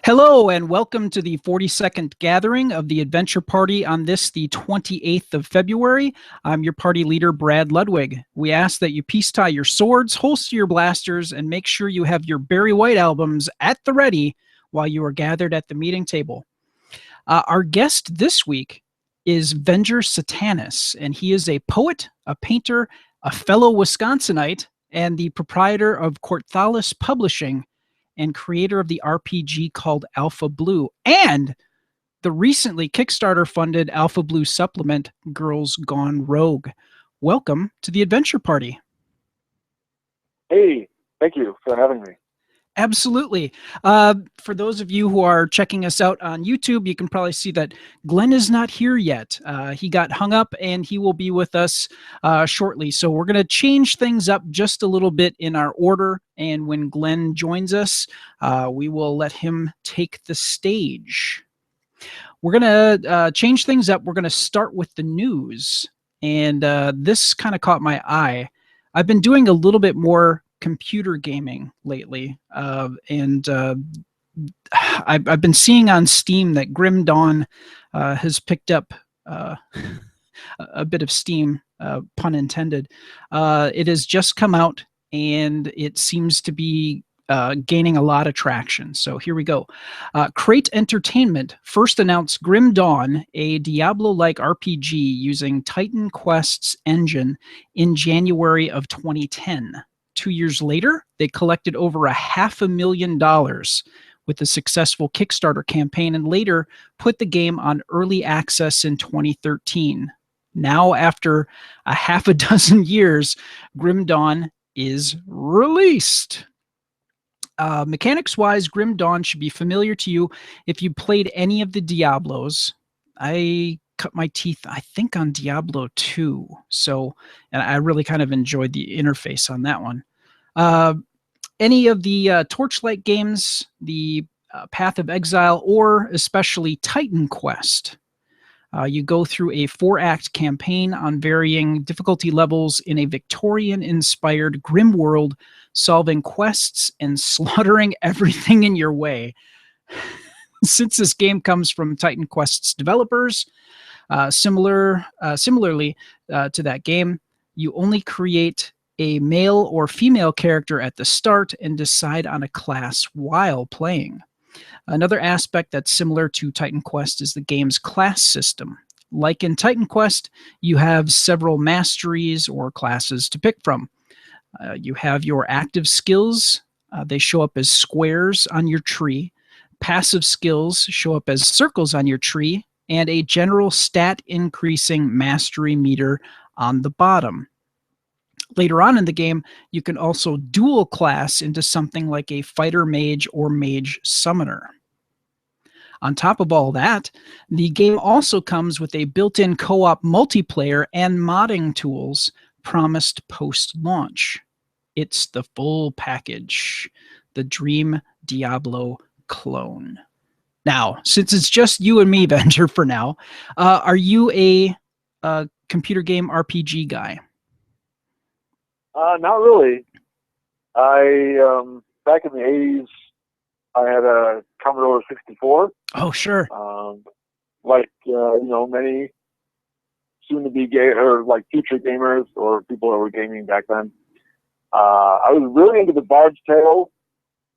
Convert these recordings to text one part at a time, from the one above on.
Hello and welcome to the 42nd gathering of the Adventure Party on this, the 28th of February. I'm your party leader, Brad Ludwig. We ask that you peace tie your swords, holster your blasters, and make sure you have your Barry White albums at the ready while you are gathered at the meeting table. Our guest this week is Venger Satanis, and he is a poet, a painter, a fellow Wisconsinite, and the proprietor of Kort'thalis Publishing, and creator of the RPG called Alpha Blue, and the recently Kickstarter-funded Alpha Blue supplement, Girls Gone Rogue. Welcome to the Adventure Party. Hey, thank you for having me. Absolutely. For those of you who are checking us out on YouTube, you can probably see that Glenn is not here yet. He got hung up and he will be with us shortly. So we're going to change things up just a little bit in our order. And when Glenn joins us, we will let him take the stage. We're going to change things up. We're going to start with the news. And this kind of caught my eye. I've been doing a little bit more computer gaming lately, and I've been seeing on Steam that Grim Dawn has picked up a bit of steam, pun intended. It has just come out and it seems to be gaining a lot of traction. So here we go. Crate Entertainment first announced Grim Dawn, a Diablo-like RPG using Titan Quest's engine, in January of 2010. 2 years later, they collected over $500,000 with a successful Kickstarter campaign and later put the game on early access in 2013. Now, after a half a dozen years, Grim Dawn is released. Mechanics-wise, Grim Dawn should be familiar to you if you played any of the Diablos. I cut my teeth, I think, on Diablo 2. So, and I really kind of enjoyed the interface on that one. Any of the Torchlight games, the Path of Exile, or especially Titan Quest. You go through a 4-act campaign on varying difficulty levels in a Victorian-inspired grim world, solving quests and slaughtering everything in your way. Since this game comes from Titan Quest's developers, similarly to that game, you only create a male or female character at the start and decide on a class while playing. Another aspect that's similar to Titan Quest is the game's class system. Like in Titan Quest, you have several masteries or classes to pick from. You have your active skills. They show up as squares on your tree. Passive skills show up as circles on your tree, and a general stat increasing mastery meter on the bottom. Later on in the game, you can also dual class into something like a fighter mage or mage summoner. On top of all that, the game also comes with a built-in co-op multiplayer and modding tools promised post-launch. It's the full package, the Dream Diablo clone. Now, since it's just you and me, Venger, for now, are you a computer game RPG guy? Not really. Back in the 80s, I had a Commodore 64. Oh, sure. Many soon-to-be future gamers or people that were gaming back then. I was really into the Bard's Tale,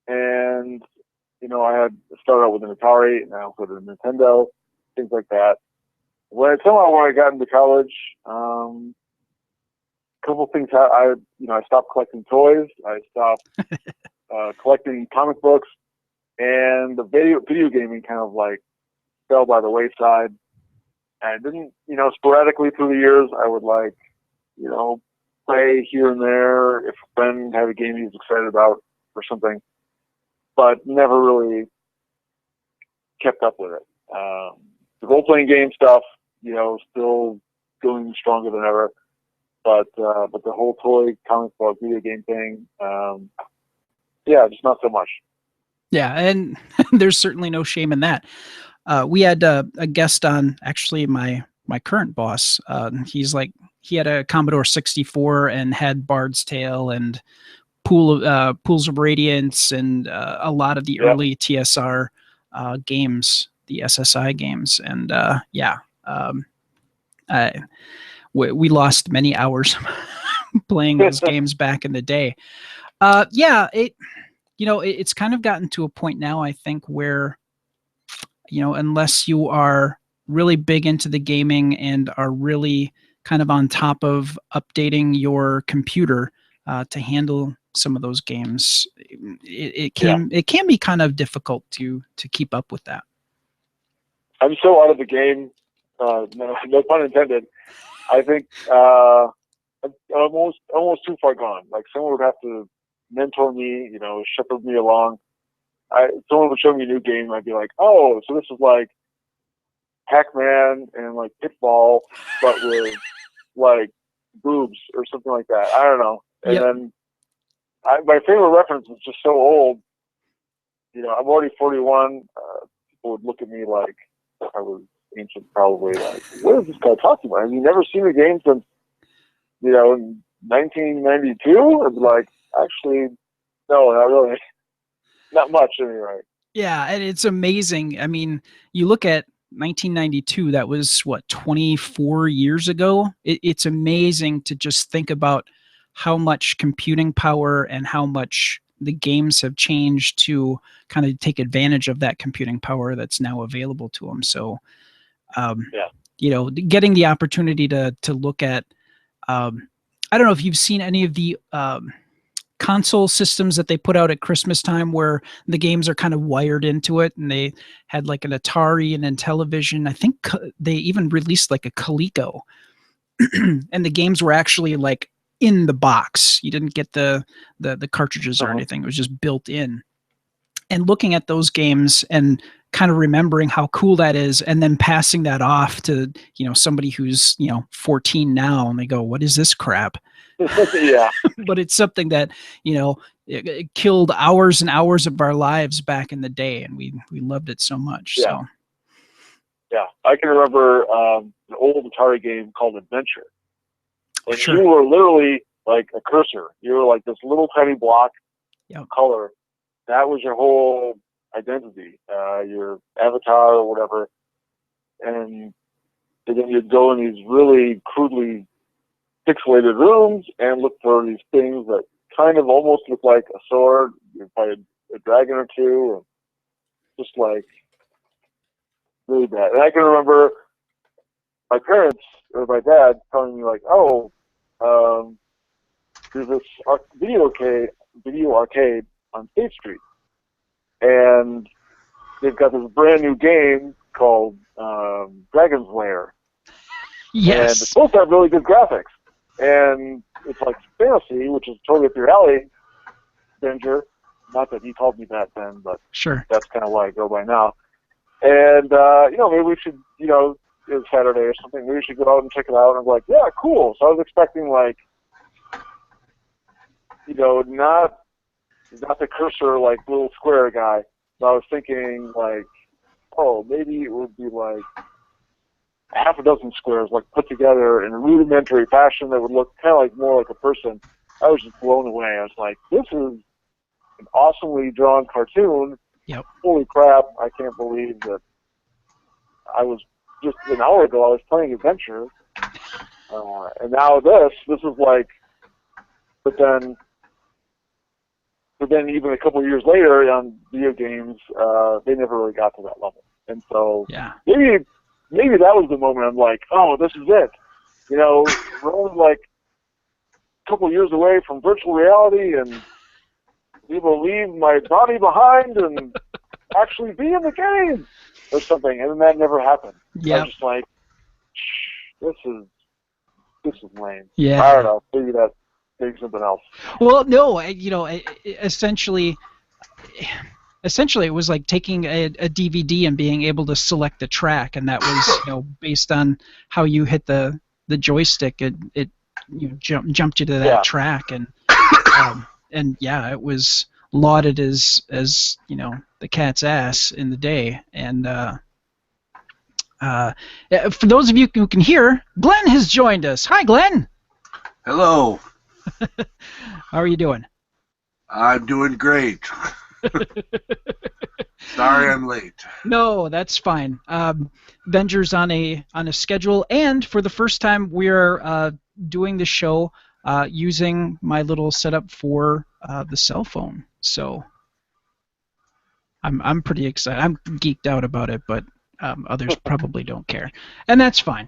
and I had started out with an Atari, and I also did a Nintendo, things like that. When I got into college, couple things. I stopped collecting toys. I stopped collecting comic books, and the video gaming kind of fell by the wayside. And didn't, sporadically through the years, I would play here and there if a friend had a game he was excited about or something, but never really kept up with it. The role-playing game stuff, still going stronger than ever. But the whole toy, comic book, video game thing, just not so much. Yeah, and there's certainly no shame in that. We had a guest on, actually, my current boss. He had a Commodore 64 and had Bard's Tale and Pools of Radiance and a lot of the early TSR games, the SSI games, and yeah, we lost many hours playing those games back in the day. Yeah, it's kind of gotten to a point now, I think, where, unless you are really big into the gaming and are really kind of on top of updating your computer to handle some of those games, it can be kind of difficult to keep up with that. I'm so out of the game, no pun intended. I think I'm almost too far gone. Like, someone would have to mentor me, shepherd me along. Someone would show me a new game, I'd be like, oh, so this is like Pac-Man and like Pitball, but with like boobs or something like that. I don't know. And then my favorite reference is just so old. I'm already 41. People would look at me like I was ancient, probably. Like, what is this guy talking about? Have you never seen a game since, in 1992? I'd be like, actually, no, not really. Not much, anyway. Yeah, and it's amazing. I mean, you look at 1992, that was, 24 years ago? It's amazing to just think about how much computing power and how much the games have changed to kind of take advantage of that computing power that's now available to them. So, getting the opportunity to look at, I don't know if you've seen any of the console systems that they put out at Christmas time where the games are kind of wired into it, and they had like an Atari and Intellivision. I think they even released like a Coleco, and the games were actually like in the box. You didn't get the cartridges or anything. It was just built in. And looking at those games and kind of remembering how cool that is, and then passing that off to, somebody who's, 14 now, and they go, what is this crap? Yeah. But it's something that, it killed hours and hours of our lives back in the day, and we loved it so much. Yeah. So. Yeah. I can remember an old Atari game called Adventure. And Sure. You were literally like a cursor. You were like this little tiny block of color. That was your whole identity, your avatar or whatever. And then you'd go in these really crudely pixelated rooms and look for these things that kind of almost look like a sword. You'd fight a dragon or two, and just like really bad. And I can remember my parents or my dad telling me like, "Oh, there's this video arcade on State Street, and they've got this brand new game called Dragon's Lair. Yes. And it's supposed to have really good graphics. And it's like fantasy, which is totally up your alley, Venger. Not that he called me that then, but sure, that's kind of what I go by now. And, maybe we should, it was Saturday or something, maybe we should go out and check it out. And I'm like, yeah, cool. So I was expecting, like, not the cursor, like, little square guy. So I was thinking, like, oh, maybe it would be, like, half a dozen squares, like, put together in a rudimentary fashion that would look kind of like more like a person. I was just blown away. I was like, this is an awesomely drawn cartoon. Yep. Holy crap, I can't believe that I was just an hour ago I was playing Adventure. And now this is like, but then even a couple of years later on video games, they never really got to that level. And so maybe that was the moment I'm like, oh, this is it. We're only like a couple of years away from virtual reality, and we will leave my body behind and actually be in the game or something. And then that never happened. I was just like, this is lame. Yeah. I don't know. Maybe something else. Well, no, essentially it was like taking a DVD and being able to select a track, and that was based on how you hit the joystick. It jumped you to that track, and it was lauded as the cat's ass in the day. And for those of you who can hear, Glenn has joined us. Hi, Glenn. Hello. How are you doing? I'm doing great. Sorry, I'm late. No, that's fine. Venger's on a schedule, and for the first time, we're doing the show using my little setup for the cell phone. So I'm pretty excited. I'm geeked out about it, but others probably don't care, and that's fine.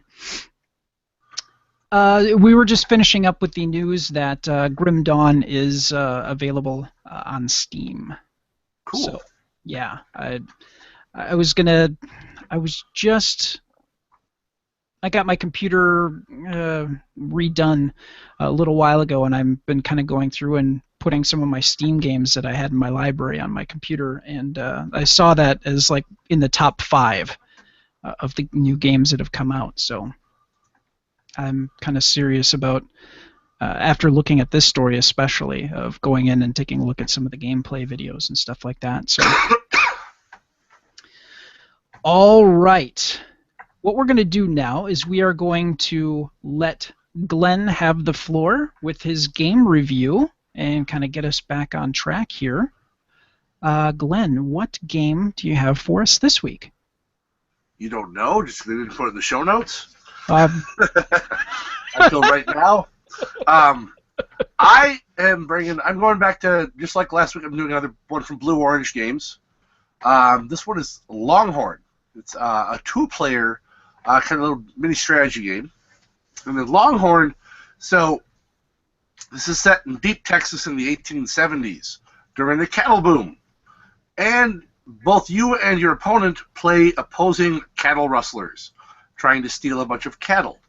We were just finishing up with the news that Grim Dawn is available on Steam. Cool. So, yeah, I got my computer redone a little while ago, and I've been kind of going through and putting some of my Steam games that I had in my library on my computer, and I saw that as like in the top 5 of the new games that have come out. So I'm kind of serious about, after looking at this story especially, of going in and taking a look at some of the gameplay videos and stuff like that. So, all right. What we're going to do now is we are going to let Glenn have the floor with his game review and kind of get us back on track here. Glenn, what game do you have for us this week? You don't know? Just they didn't put it in the show notes? I feel right now. I'm going back to, just like last week, I'm doing another one from Blue Orange Games. This one is Longhorn. It's a 2-player kind of little mini strategy game. And then Longhorn, so this is set in deep Texas in the 1870s during the cattle boom. And both you and your opponent play opposing cattle rustlers, trying to steal a bunch of cattle.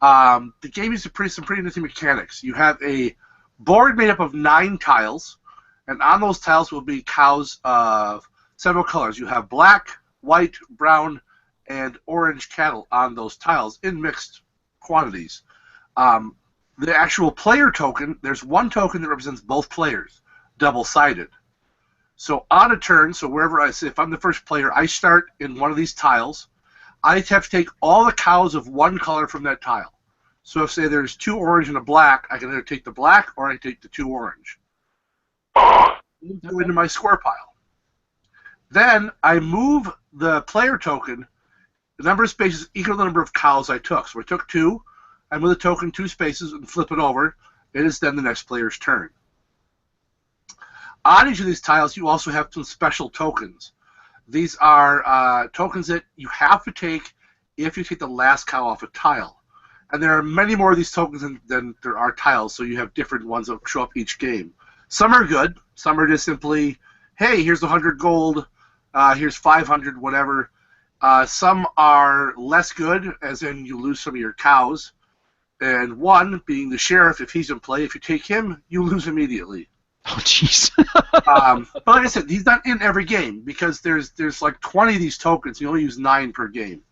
The game uses some pretty interesting mechanics. You have a board made up of 9 tiles, and on those tiles will be cows of several colors. You have black, white, brown, and orange cattle on those tiles in mixed quantities. The actual player token, there's one token that represents both players, double-sided. So on a turn, so wherever if I'm the first player, I start in one of these tiles. I have to take all the cows of one color from that tile. So if, say, there's 2 orange and a black, I can either take the black or I can take the 2 orange. Go into my score pile. Then I move the player token, the number of spaces equal to the number of cows I took. So I took 2, I move the token 2 spaces and flip it over. It is then the next player's turn. On each of these tiles, you also have some special tokens. These are tokens that you have to take if you take the last cow off a tile. And there are many more of these tokens than there are tiles, so you have different ones that show up each game. Some are good. Some are just simply, hey, here's 100 gold, here's 500, whatever. Some are less good, as in you lose some of your cows. And one, being the sheriff, if he's in play, if you take him, you lose immediately. Oh, jeez. But like I said, he's not in every game because there's like 20 of these tokens. You only use 9 per game.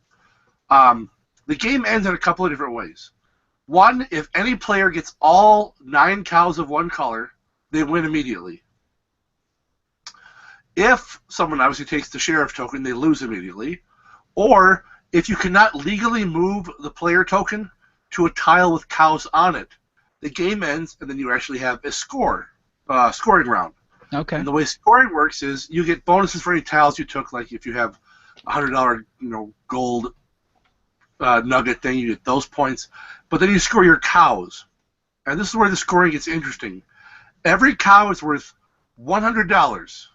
The game ends in a couple of different ways. One, if any player gets all 9 cows of one color, they win immediately. If someone obviously takes the sheriff token, they lose immediately. Or if you cannot legally move the player token to a tile with cows on it, the game ends, and then you actually have a scoring round. Okay. And the way scoring works is you get bonuses for any tiles you took. Like if you have $100, gold nugget thing, you get those points. But then you score your cows, and this is where the scoring gets interesting. Every cow is worth $100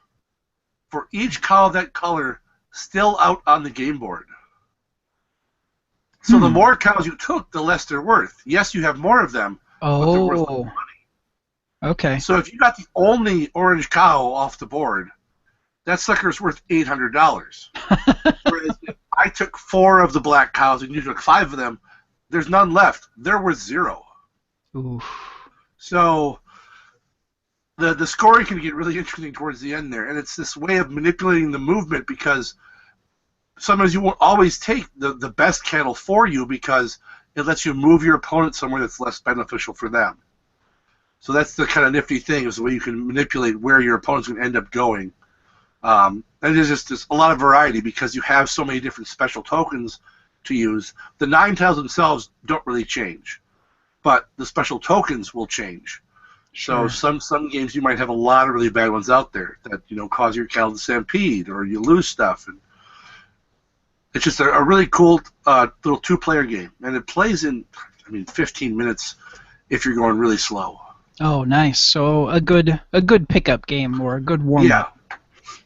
for each cow of that color still out on the game board. So the more cows you took, the less they're worth. Yes, you have more of them, but they're worth less money. Okay. So if you got the only orange cow off the board, that sucker's worth $800. Whereas if I took 4 of the black cows and you took 5 of them, there's none left. They're worth 0. Oof. So the scoring can get really interesting towards the end there, and it's this way of manipulating the movement because sometimes you won't always take the best cattle for you because it lets you move your opponent somewhere that's less beneficial for them. So that's the kind of nifty thing, is the way you can manipulate where your opponent's going to end up going. And there's just a lot of variety because you have so many different special tokens to use. The 9 tiles themselves don't really change, but the special tokens will change. So Sure. some games you might have a lot of really bad ones out there that cause your cattle to stampede or you lose stuff, and it's just a really cool little two-player game, and it plays in 15 minutes if you're going really slow. Oh, nice. So a good pickup game or a good warm Yeah, up.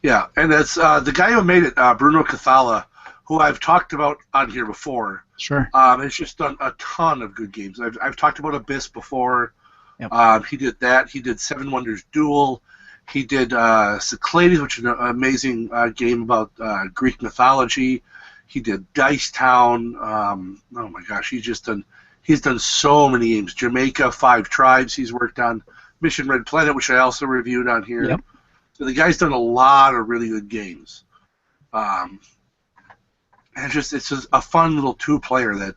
yeah, and it's the guy who made it, Bruno Cathala, who I've talked about on here before. Sure. Has just done a ton of good games. I've talked about Abyss before. Yep. He did that. He did Seven Wonders Duel. He did Cyclades, which is an amazing game about Greek mythology. He did Dice Town. Oh my gosh, he's done so many games. Jamaica, Five Tribes. He's worked on Mission Red Planet, which I also reviewed on here. Yep. So the guy's done a lot of really good games. And it's just a fun little two-player that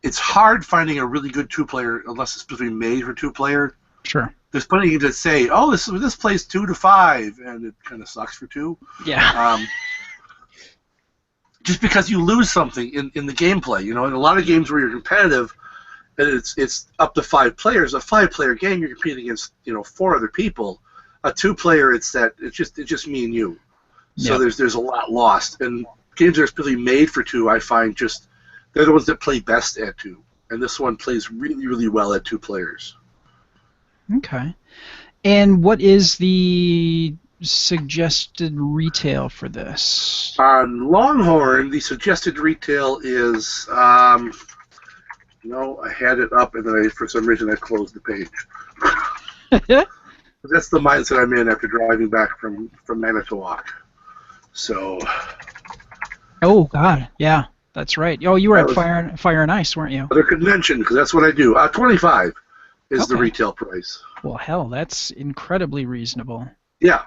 it's hard finding a really good two-player unless it's specifically made for two-player. Sure. There's plenty of games that say, "Oh, this plays 2 to 5," and it kind of sucks for 2. Yeah. Just because you lose something in the gameplay, in a lot of games where you're competitive, and it's up to 5 players. A 5-player game, you're competing against 4 other people. A 2-player, it's just me and you. So Yep. there's a lot lost, and games that are specifically made for 2, I find they're the ones that play best at 2, and this one plays really, really well at 2 players. Okay. And what is the suggested retail for this? On Longhorn, the suggested retail is, I had it up, and then for some reason I closed the page. That's the mindset I'm in after driving back from Manitowoc. So. Oh God, yeah, that's right. Oh, you were That at was- Fire and Ice, weren't you? Other convention, because that's what I do. 25 is the Okay. retail price. Well, hell, that's incredibly reasonable. Yeah.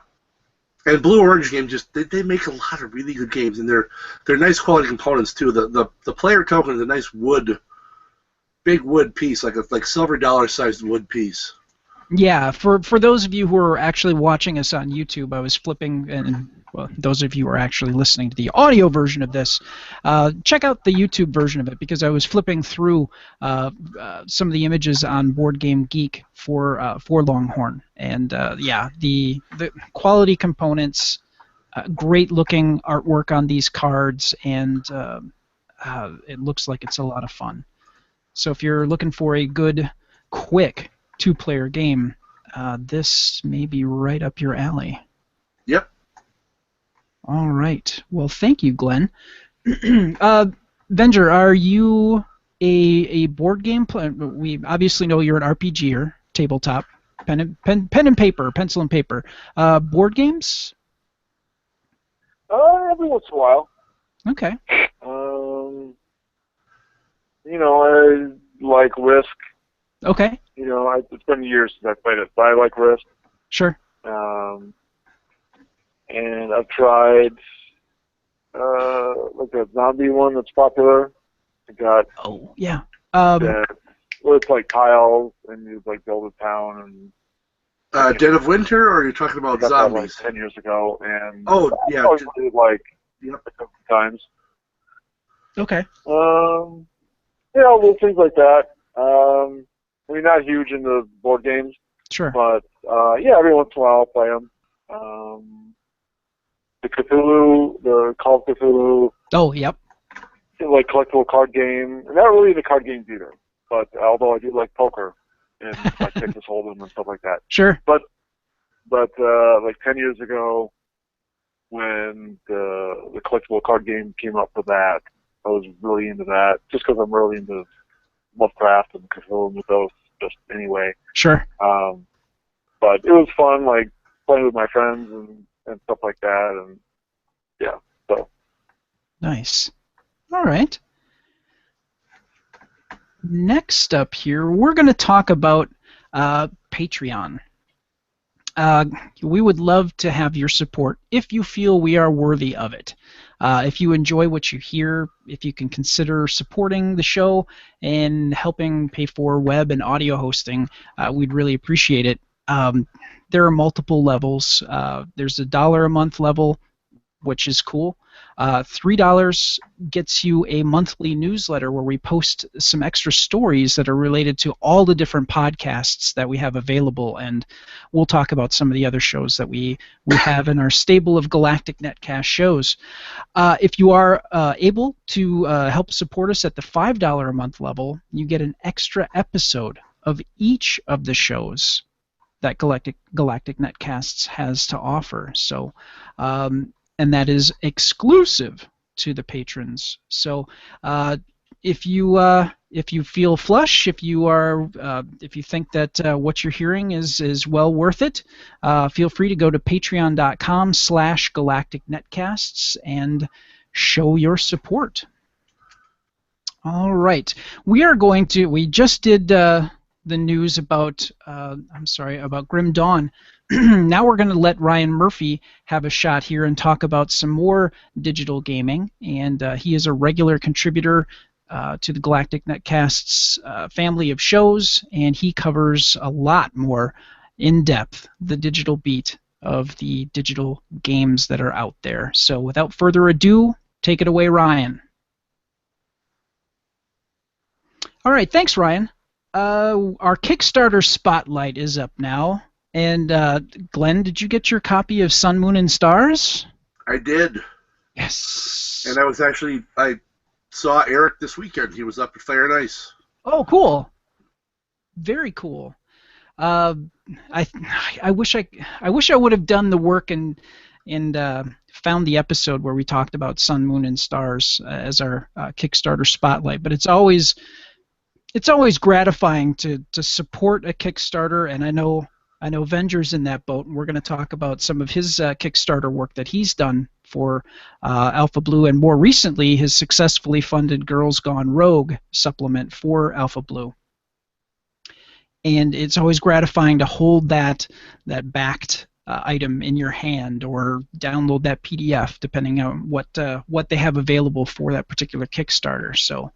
And Blue Orange Games they make a lot of really good games, and they're nice quality components too. The player token is a nice big wood piece, like silver dollar sized wood piece. Yeah, for those of you who are actually watching us on YouTube, I was flipping, and well, those of you who are actually listening to the audio version of this, check out the YouTube version of it because I was flipping through some of the images on Board Game Geek for Longhorn, and yeah, the quality components, great looking artwork on these cards, and it looks like it's a lot of fun. So if you're looking for a good, quick 2-player game, this may be right up your alley. Yep. All right. Well, thank you, Glenn. Venger, are you a board game player? We obviously know you're an RPGer, tabletop, pen and paper, pencil and paper. Board games? Every once in a while. Okay. I like Risk. Okay. It's been years since I played it, but I like Risk. Sure. And I've tried like a zombie one that's popular. I got Oh, yeah. where it's like tiles and you like build a town and Dead of Winter, or are you talking I about got that like zombies? 10 years ago and Oh, yeah. I always played like Yep. a couple times. Okay. Little things like that. Not huge into board games, Sure. but every once in a while I'll play them. The Call of Cthulhu, Oh, yep. like collectible card game. And not really into card games either, but although I do like poker and like Texas Hold'em and stuff like that. Sure. But like 10 years ago, when the collectible card game came up for that, I was really into that, just because I'm really into Lovecraft and Cthulhu mythos, just anyway. Sure. But it was fun, like playing with my friends and stuff like that, and yeah. So Nice. All right. Next up here, we're going to talk about Patreon. We would love to have your support if you feel we are worthy of it. If you enjoy what you hear, if you can consider supporting the show and helping pay for web and audio hosting, we'd really appreciate it. There are multiple levels. There's a $1 a month level, which is cool. $3 gets you a monthly newsletter where we post some extra stories that are related to all the different podcasts that we have available, and we'll talk about some of the other shows that we have in our stable of Galactic Netcast shows. If you are able to help support us at the $5 a month level, you get an extra episode of each of the shows that Galactic Netcasts has to offer. So, and that is exclusive to the patrons. So, if you feel flush, if you think that what you're hearing is well worth it, feel free to go to patreon.com/Galactic Netcasts and show your support. All right, we just did the news about about Grim Dawn. Now we're going to let Ryan Murphy have a shot here and talk about some more digital gaming, and he is a regular contributor to the Galactic Netcast's family of shows, and he covers a lot more in depth the digital beat of the digital games that are out there. So without further ado, take it away, Ryan. All right, thanks, Ryan. Our Kickstarter spotlight is up now, and Glenn, did you get your copy of Sun, Moon, and Stars? I did. Yes. And I saw Eric this weekend. He was up at Fire and Ice. Oh, cool. Very cool. I wish I would have done the work and found the episode where we talked about Sun, Moon, and Stars as our Kickstarter spotlight. But it's always gratifying to support a Kickstarter, and I know Venger's in that boat, and we're going to talk about some of his Kickstarter work that he's done for Alpha Blue, and more recently his successfully funded Girls Gone Rogue supplement for Alpha Blue. And it's always gratifying to hold that backed item in your hand, or download that PDF, depending on what they have available for that particular Kickstarter. So.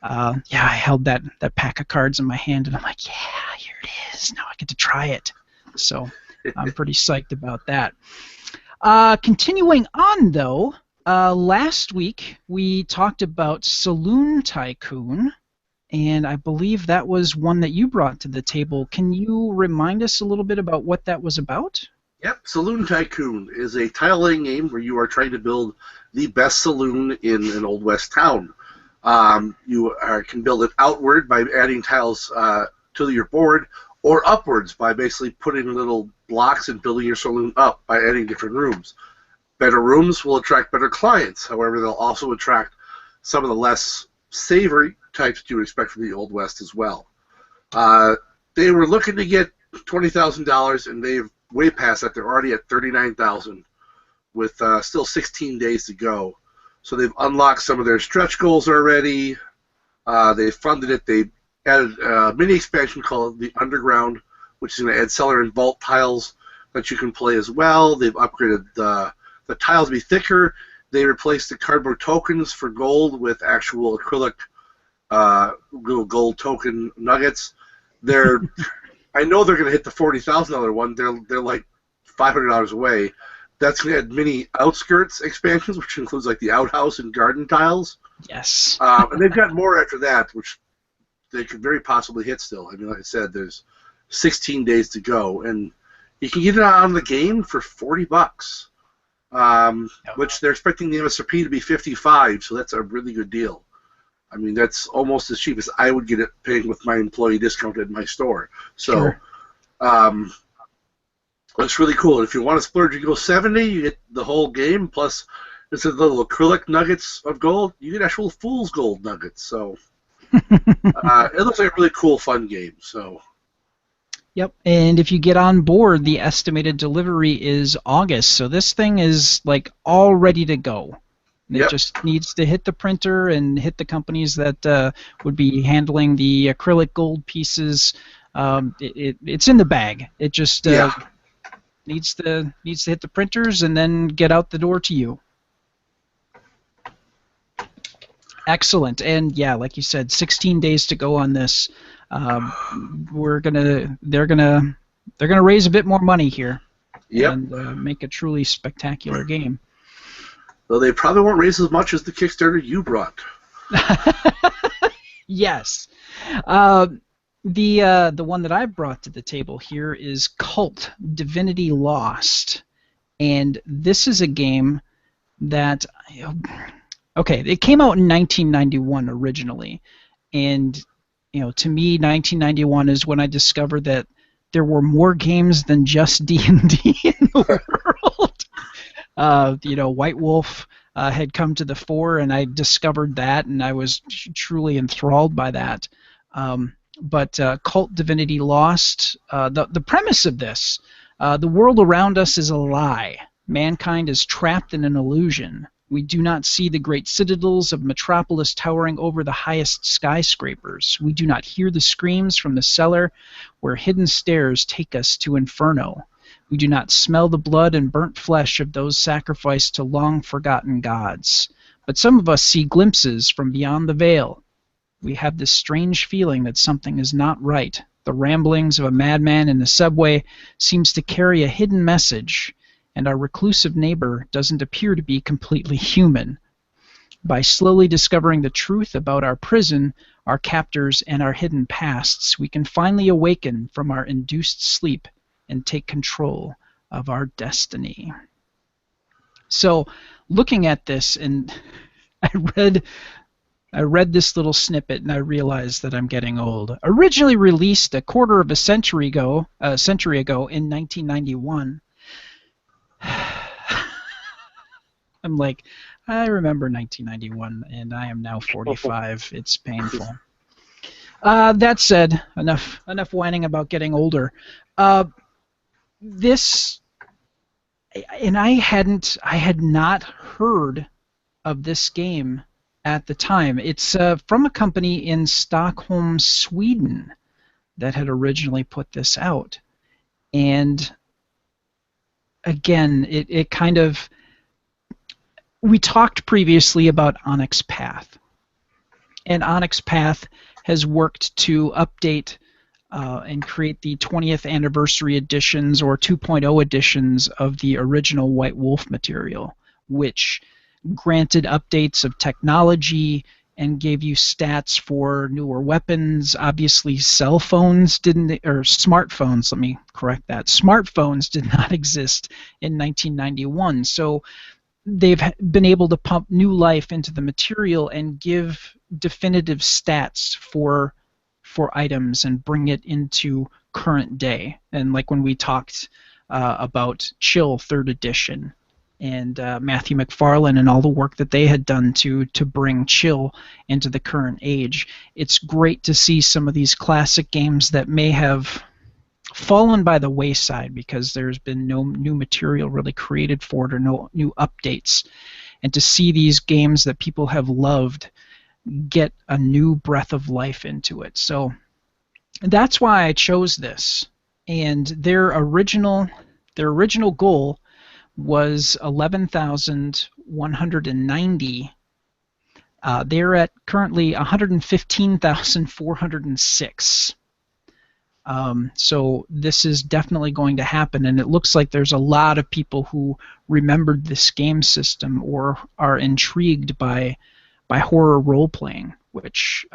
I held that pack of cards in my hand, and I'm like, yeah, here it is. Now I get to try it. So I'm pretty psyched about that. Continuing on, though, last week we talked about Saloon Tycoon, and I believe that was one that you brought to the table. Can you remind us a little bit about what that was about? Yep, Saloon Tycoon is a tile-laying game where you are trying to build the best saloon in an Old West town. You can build it outward by adding tiles to your board, or upwards by basically putting little blocks and building your saloon up by adding different rooms. Better rooms will attract better clients. However, they'll also attract some of the less savory types you would expect from the Old West as well. They were looking to get $20,000, and they've way past that. They're already at $39,000 with still 16 days to go. So they've unlocked some of their stretch goals already. They funded it. They added a mini expansion called the Underground, which is going to add cellar and vault tiles that you can play as well. They've upgraded the tiles to be thicker. They replaced the cardboard tokens for gold with actual acrylic little gold token nuggets. I know they're going to hit the $40,000 one. They're like $500 away. That's going to add mini outskirts expansions, which includes like the outhouse and garden tiles. Yes. And they've got more after that, which they could very possibly hit still. I mean, like I said, there's 16 days to go, and you can get it on the game for $40, which they're expecting the MSRP to be $55, so that's a really good deal. I mean, that's almost as cheap as I would get it paying with my employee discount at my store. So, sure. That's really cool. And if you want to splurge, you go 70, you get the whole game, plus instead of little acrylic nuggets of gold, you get actual fool's gold nuggets. So it looks like a really cool, fun game. So. Yep, and if you get on board, the estimated delivery is August. So this thing is like all ready to go. It just needs to hit the printer and hit the companies that would be handling the acrylic gold pieces. It's in the bag. It just needs to hit the printers and then get out the door to you. Excellent, and yeah, like you said, 16 days to go on this. They're gonna raise a bit more money here, and make a truly spectacular game. Though they probably won't raise as much as the Kickstarter you brought. Yes. The one that I brought to the table here is Cult Divinity Lost, and this is a game that okay, it came out in 1991 originally, and to me 1991 is when I discovered that there were more games than just D&D in the world. White Wolf had come to the fore, and I discovered that, and I was truly enthralled by that. But Cult Divinity Lost, the premise of this, the world around us is a lie. Mankind is trapped in an illusion. We do not see the great citadels of Metropolis towering over the highest skyscrapers. We do not hear the screams from the cellar where hidden stairs take us to Inferno. We do not smell the blood and burnt flesh of those sacrificed to long-forgotten gods. But some of us see glimpses from beyond the veil. We have this strange feeling that something is not right. The ramblings of a madman in the subway seems to carry a hidden message, and our reclusive neighbor doesn't appear to be completely human. By slowly discovering the truth about our prison, our captors, and our hidden pasts, we can finally awaken from our induced sleep and take control of our destiny. So, looking at this, and I read this little snippet, and I realized that I'm getting old. Originally released a quarter of a century ago in 1991. I'm like, I remember 1991, and I am now 45. It's painful. That said, enough whining about getting older. This, and I had not heard of this game at the time. It's from a company in Stockholm, Sweden, that had originally put this out, and again, it kind of, we talked previously about Onyx Path, and Onyx Path has worked to update and create the 20th anniversary editions or 2.0 editions of the original White Wolf material, which granted updates of technology and gave you stats for newer weapons. Obviously, cell phones didn't, or smartphones, let me correct that. Smartphones did not exist in 1991. So they've been able to pump new life into the material and give definitive stats for items and bring it into current day. And like when we talked about Chill 3rd edition, and Matthew McFarlane and all the work that they had done to bring Chill into the current age. It's great to see some of these classic games that may have fallen by the wayside because there's been no new material really created for it or no new updates. And to see these games that people have loved get a new breath of life into it. So that's why I chose this. And their original goal was 11,190. They're at currently 115,406. So this is definitely going to happen, and it looks like there's a lot of people who remembered this game system or are intrigued by horror role-playing, which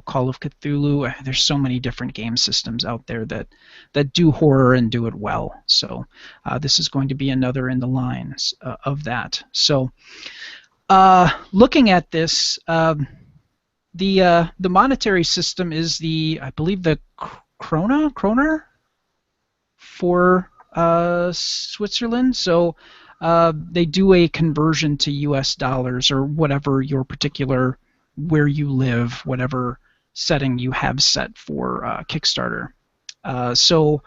Call of Cthulhu. There's so many different game systems out there that do horror and do it well. So this is going to be another in the lines of that. So looking at this, the monetary system is I believe the kroner for Switzerland. So they do a conversion to U.S. dollars or whatever your particular, where you live, whatever setting you have set for Kickstarter. So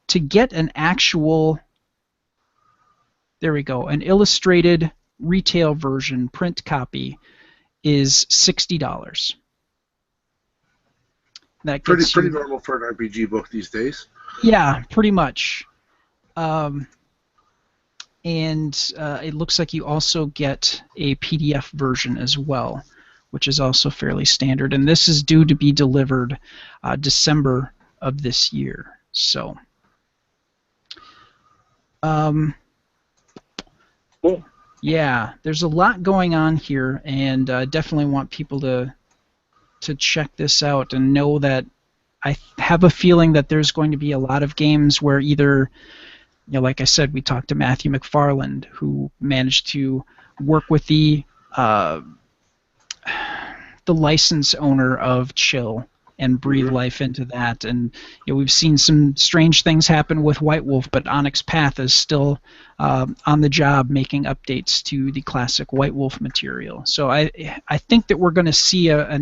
to get an actual, there we go, an illustrated retail version print copy is $60. That gets pretty normal for an RPG book these days. Yeah, pretty much. And it looks like you also get a PDF version as well, which is also fairly standard. And this is due to be delivered December of this year. So, Cool. Yeah, there's a lot going on here, and definitely want people to check this out and know that have a feeling that there's going to be a lot of games where either, like I said, we talked to Matthew McFarland, who managed to work with uh, the license owner of Chill and breathe life into that. And we've seen some strange things happen with White Wolf, but Onyx Path is still on the job making updates to the classic White Wolf material. So I think that we're going to see a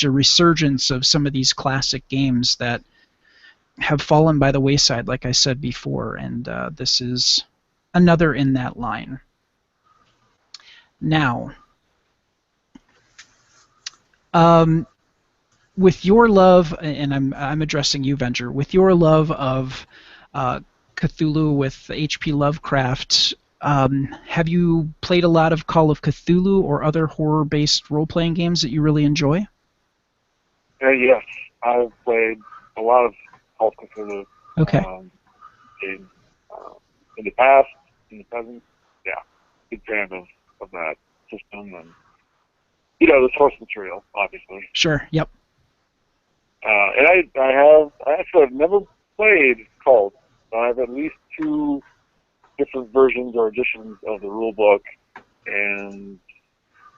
resurgence of some of these classic games that have fallen by the wayside, like I said before, and this is another in that line. Now, with your love, and I'm addressing you, Venger, with your love of Cthulhu with H.P. Lovecraft, have you played a lot of Call of Cthulhu or other horror-based role-playing games that you really enjoy? Yes, I've played a lot of Call of Cthulhu. Okay. In the past, in the present, yeah, big fan of that system and the source material, obviously. Sure. Yep. And I've never played Cult. I have at least 2 different versions or editions of the rule book, and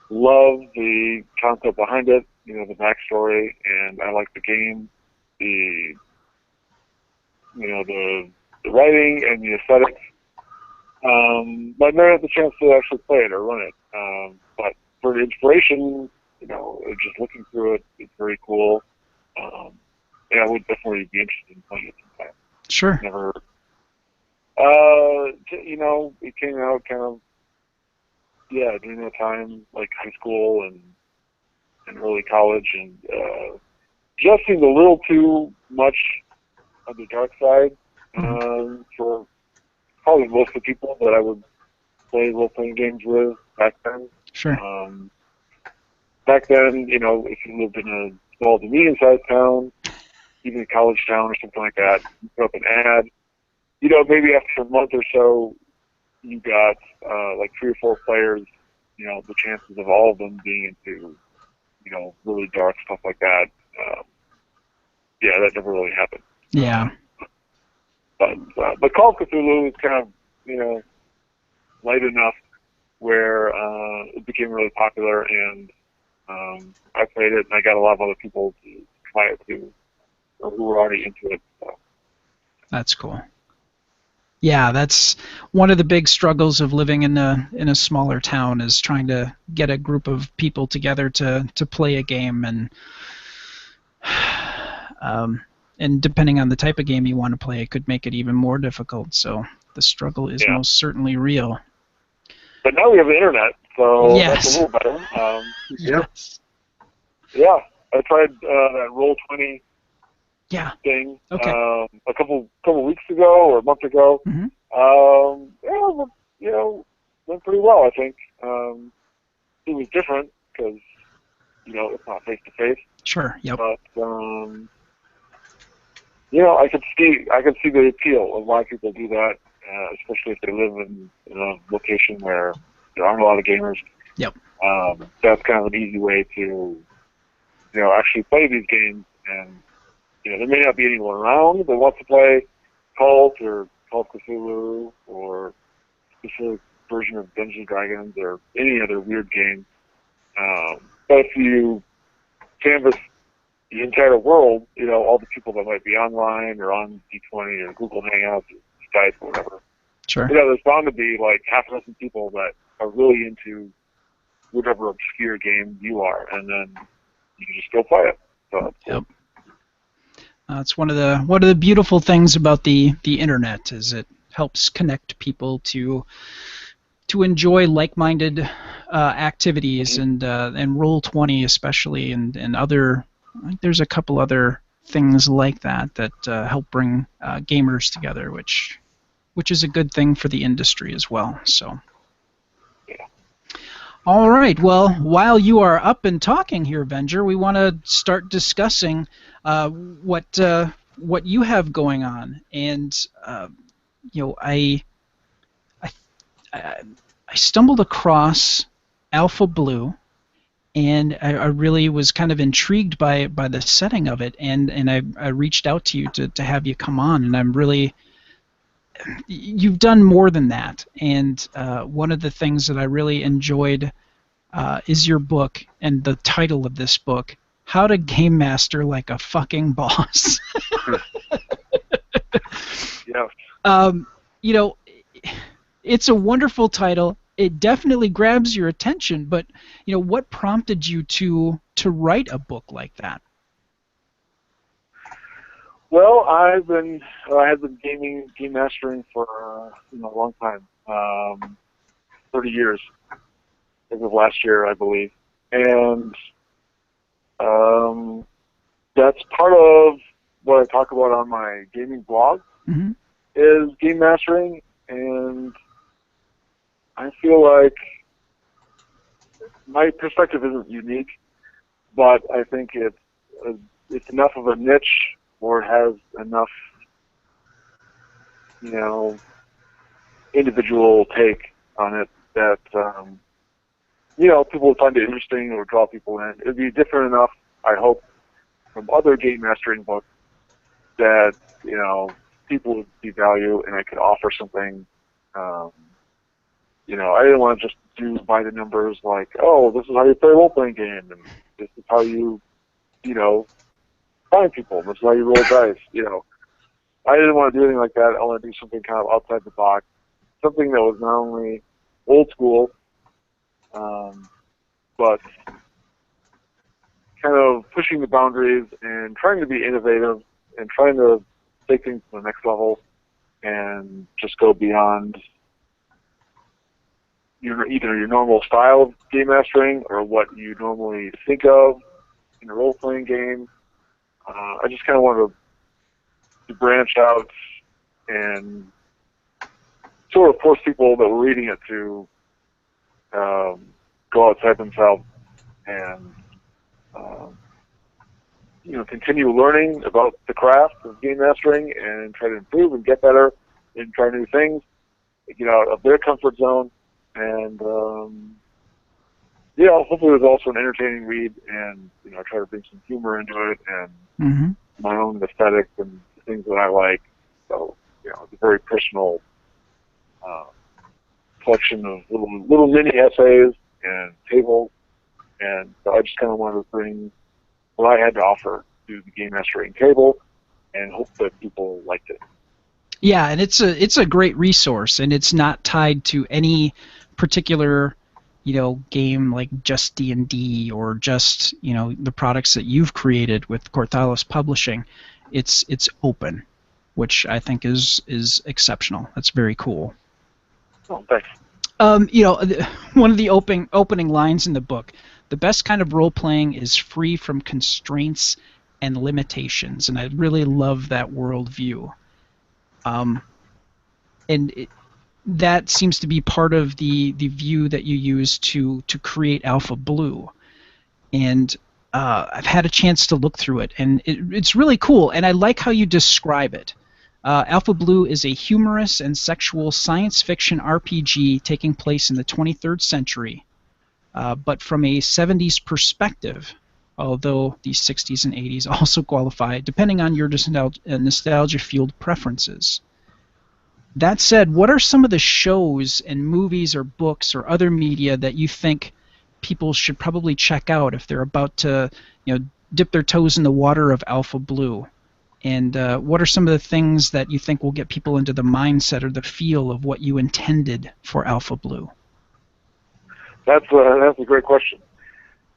love the concept behind it, the backstory, and I like the game, the writing and the aesthetics. But I never had the chance to actually play it or run it. But for the inspiration, just looking through it, it's very cool. I would definitely be interested in playing it sometime. Sure. Never. It came out kind of, during that time, like high school and early college, and just seemed a little too much on the dark side for probably most of the people that I would play role-playing games with back then. Sure. Back then, if you lived in a small to medium-sized town, even a college town or something like that, you put up an ad. Maybe after a month or so, you got like 3 or 4 players. The chances of all of them being into, really dark stuff like that. That never really happened. Yeah. But Call of Cthulhu is kind of, light enough where it became really popular, and I played it, and I got a lot of other people to try it too, who were already into it. So. That's cool. Yeah, that's one of the big struggles of living in a smaller town, is trying to get a group of people together to play a game, and depending on the type of game you want to play, it could make it even more difficult. So the struggle is most certainly real. But now we have the internet, so yes. That's a little better. Yes. Yeah, I tried that Roll20 thing okay. a couple weeks ago or a month ago. Mm-hmm. Went pretty well, I think. It was different because, it's not face-to-face. Sure, yep. But, I could see the appeal of why people do that, especially if they live in a location where there aren't a lot of gamers. Yep. That's kind of an easy way to, actually play these games. And, there may not be anyone around that wants to play Cult or Call of Cthulhu or a specific version of Dungeons and Dragons or any other weird game. But if you canvas the entire world, all the people that might be online or on D20 or Google Hangouts or Skype or whatever. Sure. There's bound to be like half a dozen people that are really into whatever obscure game you are, and then you can just go play it. So, yep. It's one of the beautiful things about the internet, is it helps connect people to enjoy like-minded activities, and Roll20 especially, and other. There's a couple other things like that help bring gamers together, which is a good thing for the industry as well. So. Yeah. All right. Well, while you are up and talking here, Venger, we want to start discussing what you have going on, and I I stumbled across Alpha Blue, and I really was kind of intrigued by the setting of it, and I reached out to you to have you come on, and I'm really, you've done more than that, and one of the things that I really enjoyed is your book, and the title of this book, How to Game Master Like a Fucking Boss. Yeah. You know, it's a wonderful title. It definitely grabs your attention, but you know, what prompted you to write a book like that? Well, I have been game mastering for a long time, 30 years as of last year, I believe, and that's part of what I talk about on my gaming blog. Mm-hmm. Is game mastering, and I feel like my perspective isn't unique, but I think it's enough of a niche, or it has enough, individual take on it that people would find it interesting or draw people in. It'd be different enough, I hope, from other game mastering books that people would see value, and I could offer something. I didn't want to just do by the numbers, like, oh, this is how you play a role-playing game, and this is how you, find people, this is how you roll dice, I didn't want to do anything like that. I want to do something kind of outside the box, something that was not only old school, but kind of pushing the boundaries and trying to be innovative and trying to take things to the next level and just go beyond either your normal style of game mastering or what you normally think of in a role-playing game. I just kind of wanted to branch out and sort of force people that were reading it to go outside themselves and continue learning about the craft of game mastering and try to improve and get better and try new things, get out of their comfort zone, and hopefully it was also an entertaining read, and try to bring some humor into it and Mm-hmm. my own aesthetic and the things that I like. So it's a very personal collection of little mini essays and tables, and so I just kind of wanted to bring what I had to offer to the game mastering table, and hope that people liked it. Yeah, and it's a great resource, and it's not tied to any particular game like just D&D or just the products that you've created with Kort'thalis Publishing. It's open, which I think is exceptional. That's very cool. Oh, thanks. One of the opening lines in the book: the best kind of role playing is free from constraints and limitations, and I really love that worldview. That seems to be part of the view that you use to create Alpha Blue. And I've had a chance to look through it, and it's really cool, and I like how you describe it. Alpha Blue is a humorous and sexual science fiction RPG taking place in the 23rd century, but from a 70s perspective, although the 60s and 80s also qualify, depending on your nostalgia-fueled preferences. That said, what are some of the shows and movies or books or other media that you think people should probably check out if they're about to, dip their toes in the water of Alpha Blue? And what are some of the things that you think will get people into the mindset or the feel of what you intended for Alpha Blue? That's a great question.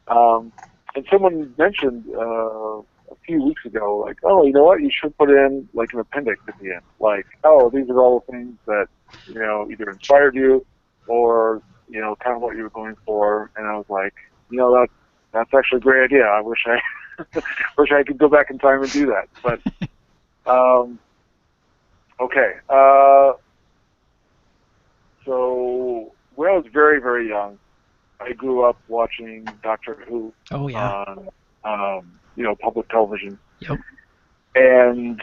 And someone mentioned a few weeks ago, like, oh, you know what, you should put in like an appendix at the end, like, oh, these are all the things that either inspired you or kind of what you were going for. And I was like, that's actually a great idea. I wish I could go back in time and do that. But okay. So when I was very, very young, I grew up watching Doctor Who. Oh yeah. On public television. Yep. And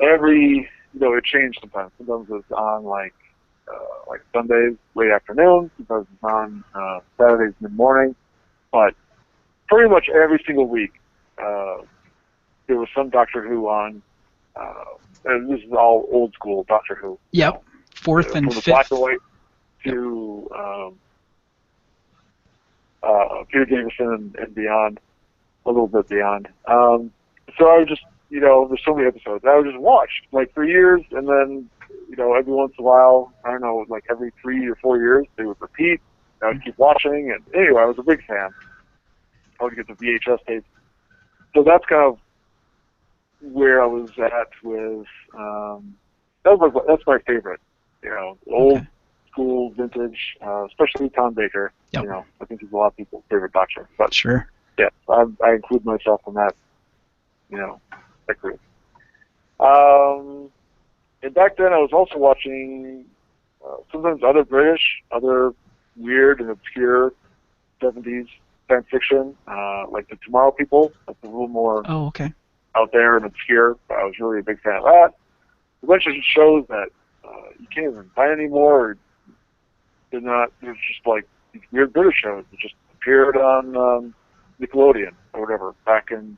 every it changed sometimes. Sometimes it was on like like Sundays late afternoon, sometimes it's on Saturdays mid morning, but pretty much every single week there was some Doctor Who on, and this is all old school Doctor Who. Yep, fourth and from the fifth. black and white to Peter Davison and beyond, a little bit beyond. So I would just, there's so many episodes. I would just watch, like, for years, and then, every once in a while, I don't know, like every 3 or 4 years, they would repeat. I would keep watching, and anyway, I was a big fan. I would get the VHS tapes. So that's kind of where I was at with, that's my favorite, old school, vintage, especially Tom Baker. Yep. I think he's a lot of people's favorite Doctor. But Sure. yeah, I include myself in that, that group. And back then I was also watching sometimes other other weird and obscure 70s science fiction, like the Tomorrow People. That's a little more out there and obscure. I was really a big fan of that. A bunch of shows that you can't even find anymore. There's just like these weird British shows that just appeared on Nickelodeon or whatever back in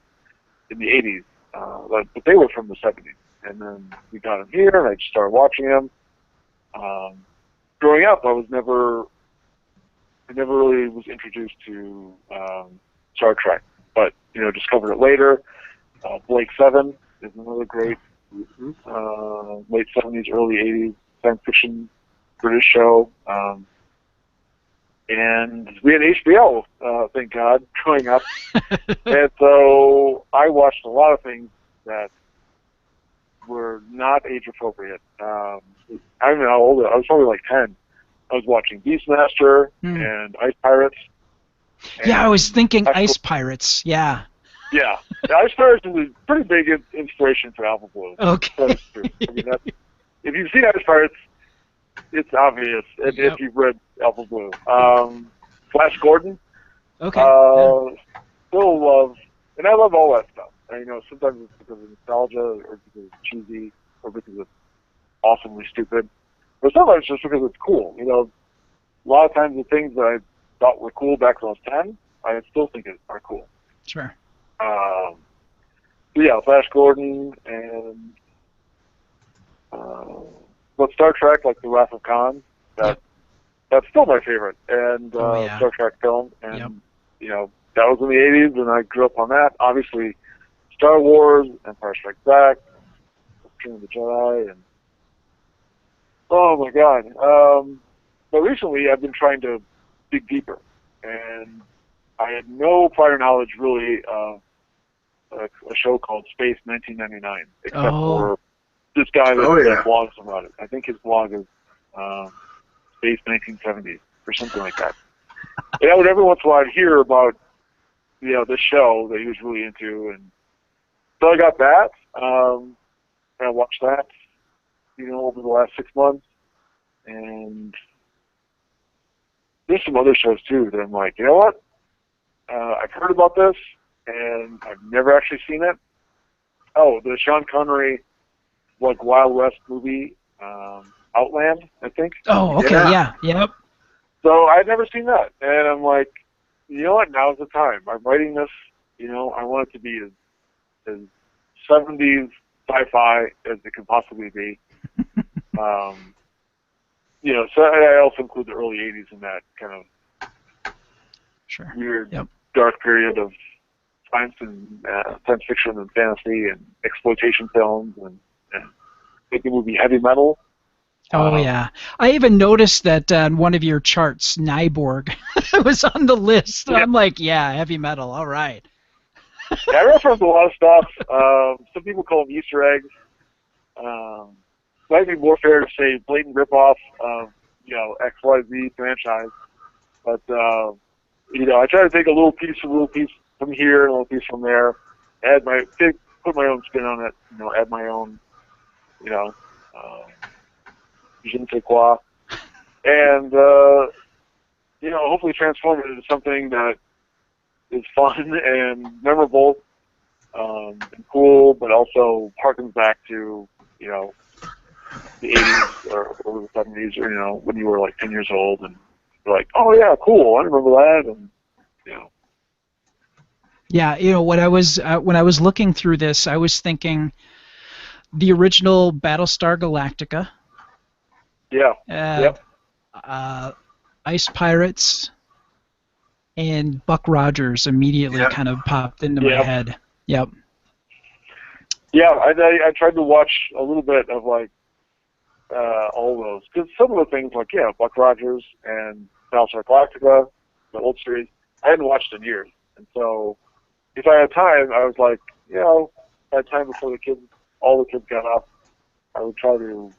the 80s. But they were from the 70s. And then we got them here, and I just started watching them. Growing up, I never really was introduced to Star Trek, but discovered it later. Blake 7 is another great late 70s, early 80s science fiction British show. And we had HBO, thank God, growing up. And so I watched a lot of things that were not age appropriate. I don't know how old I was, probably like 10. I was watching Beastmaster and Ice Pirates. Yeah, I was thinking Ice Pirates. Yeah. Yeah. Ice Pirates is a pretty big inspiration for Alpha Blue. Okay. I mean, if you've seen Ice Pirates, it's obvious if you've read Alpha Blue. Flash Gordon. Okay. Still love, and I love all that stuff. And, sometimes it's because of nostalgia, or because it's cheesy, or because it's awesomely stupid. But sometimes it's just because it's cool. A lot of times the things that I thought were cool back when I was 10, I still think are cool. Sure. Yeah, Flash Gordon and but Star Trek, like The Wrath of Khan, that's still my favorite, and Star Trek film, and that was in the 80s, and I grew up on that. Obviously, Star Wars, Empire Strikes Back, Return of the Jedi, and oh my God. But recently, I've been trying to dig deeper, and I had no prior knowledge really of a show called Space 1999, except for this guy that blogs about it. I think his blog is Space 1970 or something like that. And I would every once in a while hear about this show that he was really into, and so I got that. And I watched that, over the last 6 months, and there's some other shows too that I'm like, you know what? I've heard about this, and I've never actually seen it. Oh, the Sean Connery, like Wild West movie, Outland, I think. Oh, okay, yeah. Yep. So I'd never seen that, and I'm like, you know what? Now's the time. I'm writing this. I want it to be as 70s sci-fi as it could possibly be. So I also include the early 80s in that kind of weird, dark period of science and science fiction and fantasy and exploitation films and make the movie Heavy Metal. Oh, yeah. I even noticed that on one of your charts, Nyborg was on the list. Yeah. I'm like, Heavy Metal, all right. Yeah, I reference a lot of stuff. Some people call them Easter eggs. Might be more fair to say blatant ripoff of, XYZ franchise. But, I try to take a little piece from here and a little piece from there, put my own spin on it, add my own, je ne sais quoi, and hopefully transform it into something that is fun and memorable and cool, but also harkens back to the 80s or the 70s, or when you were like 10 years old, and you're like, oh yeah, cool, I remember that, and Yeah, when I was looking through this, I was thinking the original Battlestar Galactica. Yeah. Yep. Ice Pirates and Buck Rogers immediately kind of popped into my head. Yep. Yeah, I tried to watch a little bit of like all those, because some of the things like Buck Rogers and Battlestar Galactica, the old series, I hadn't watched in years, and so if I had time, I was like, I had time before all the kids got up, I would try to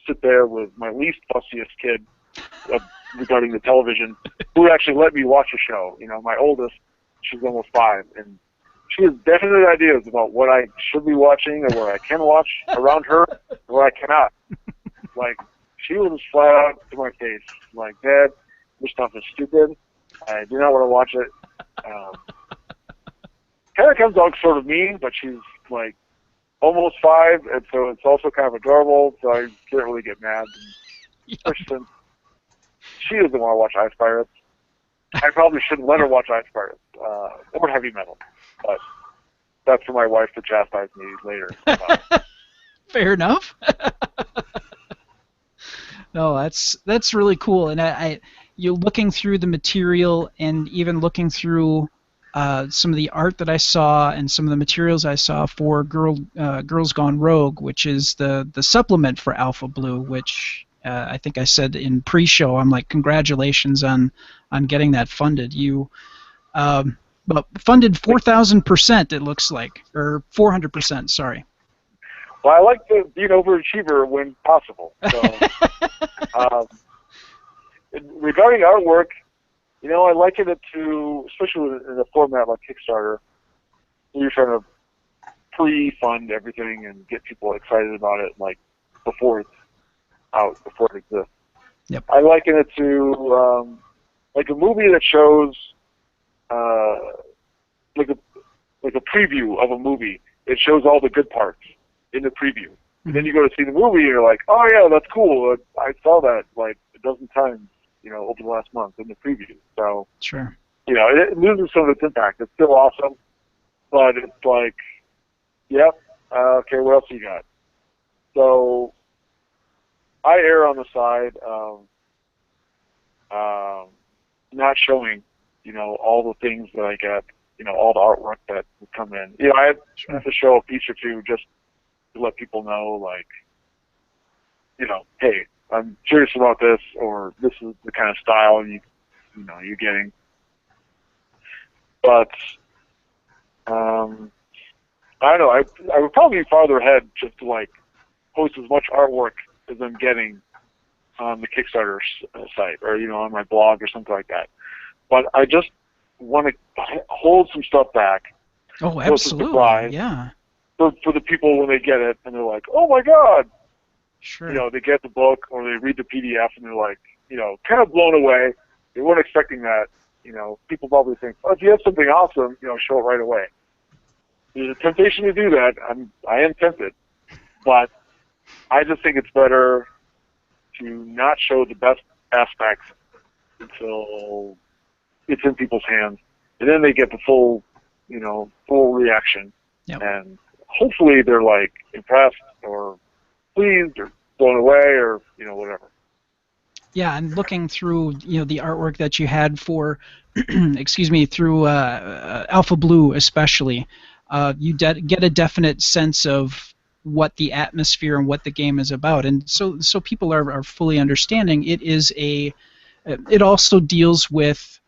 sit there with my least fussiest kid regarding the television, who would actually let me watch a show. My oldest, she's almost 5, and she has definite ideas about what I should be watching or what I can watch around her and what I cannot. Like, she will just flat out to my face, like, Dad, this stuff is stupid. I do not want to watch it. Kind of comes out sort of mean, but she's like almost 5, and so it's also kind of adorable, so I can't really get mad. And she doesn't want to watch Ice Pirates. I probably shouldn't let her watch Ice Pirates or heavy metal, but that's for my wife to chastise me later. Fair enough. No, that's really cool, and you're looking through the material and even looking through some of the art that I saw and some of the materials I saw for Girls Gone Rogue, which is the supplement for Alpha Blue, which I think I said in pre-show. I'm like, congratulations on getting that funded. You funded 4,000%, it looks like, or 400%. Sorry. Well, I like to be an overachiever when possible. So, regarding artwork, I liken it to, especially in a format like Kickstarter, where you're trying to pre-fund everything and get people excited about it, like before it's out, before it exists. Yep. I liken it to like a movie that shows like a preview of a movie. It shows all the good parts in the preview. And then you go to see the movie and you're like, oh yeah, that's cool. I saw that like a dozen times, over the last month in the preview. So sure. It loses some of its impact. It's still awesome, but it's like, yep, okay, what else you got? So I err on the side of not showing, all the things that I get, all the artwork that would come in. I have to show a piece or two just to let people know, like, hey, I'm curious about this, or this is the kind of style you're getting. But I don't know. I would probably be farther ahead just to like post as much artwork as I'm getting on the Kickstarter site, or on my blog or something like that. But I just want to hold some stuff back. Oh, absolutely, yeah. For the people when they get it and they're like, oh my God. Sure. They get the book or they read the PDF and they're like, kind of blown away. They weren't expecting that. People probably think, oh, if you have something awesome, show it right away. There's a temptation to do that. I am tempted, but I just think it's better to not show the best aspects until it's in people's hands, and then they get the full reaction. Yep. And hopefully they're like impressed or pleased or blown away or whatever. Yeah, and looking through the artwork that you had for, excuse me, through Alpha Blue especially, you get a definite sense of what the atmosphere and what the game is about, and so people are fully understanding. It also deals with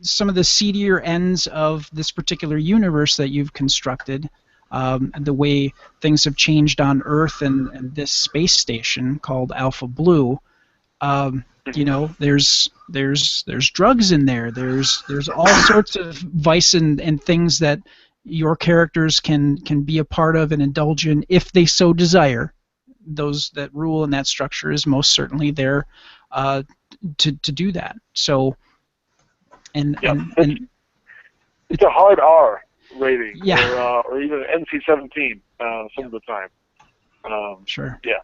some of the seedier ends of this particular universe that you've constructed. And the way things have changed on Earth and this space station called Alpha Blue, there's drugs in there. There's all sorts of vice and things that your characters can be a part of and indulge in if they so desire. Those that rule in that structure is most certainly there to do that. So, and it's a hard R rating, yeah. or even NC-17 some of the time. Sure. Yeah.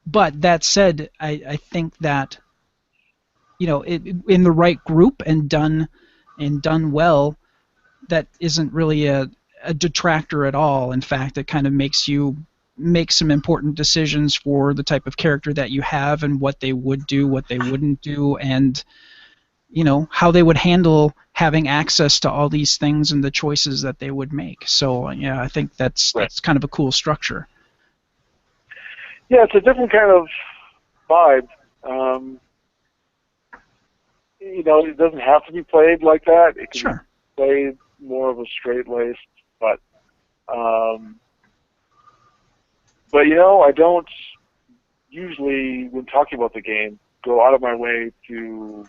But that said, I think that, you know, in the right group and done well, that isn't really a detractor at all. In fact, it kind of makes you make some important decisions for the type of character that you have and what they would do, what they wouldn't do, and, you know, how they would handle having access to all these things and the choices that they would make. So yeah, I think that's kind of a cool structure. Yeah, it's a different kind of vibe. You know, it doesn't have to be played like that. It can be played more of a straight-laced, but you know, I don't usually, when talking about the game, go out of my way to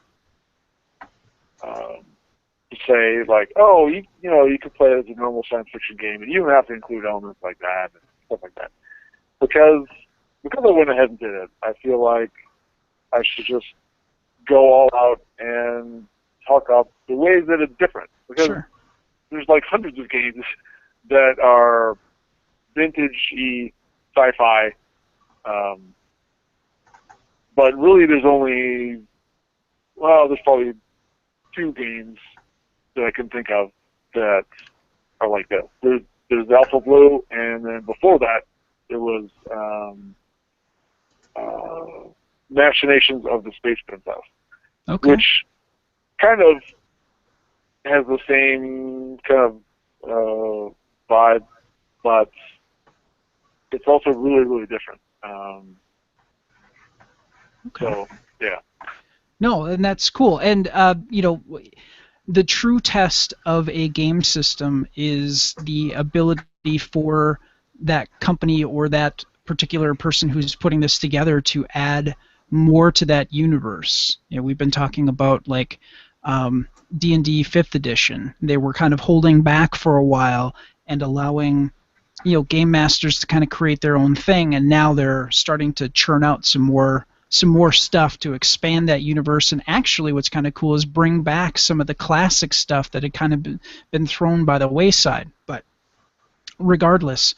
say, like, oh, you know, you could play it as a normal science fiction game, and you don't have to include elements like that and stuff like that. Because I went ahead and did it, I feel like I should just go all out and talk up the ways that it's different. Because there's like hundreds of games that are vintage-y sci-fi, but really there's only, well, there's probably 2 games that I can think of that are like this. There's Alpha Blue, and then before that there was Machinations of the Space Princess, which kind of has the same kind of vibe, but it's also really, really different. So, yeah. No, and that's cool. And, you know, the true test of a game system is the ability for that company or that particular person who's putting this together to add more to that universe. You know, we've been talking about, like, D&D 5th edition. They were kind of holding back for a while and allowing, you know, game masters to kind of create their own thing, and now they're starting to churn out some more stuff to expand that universe. And actually what's kind of cool is bring back some of the classic stuff that had kind of been thrown by the wayside. But regardless,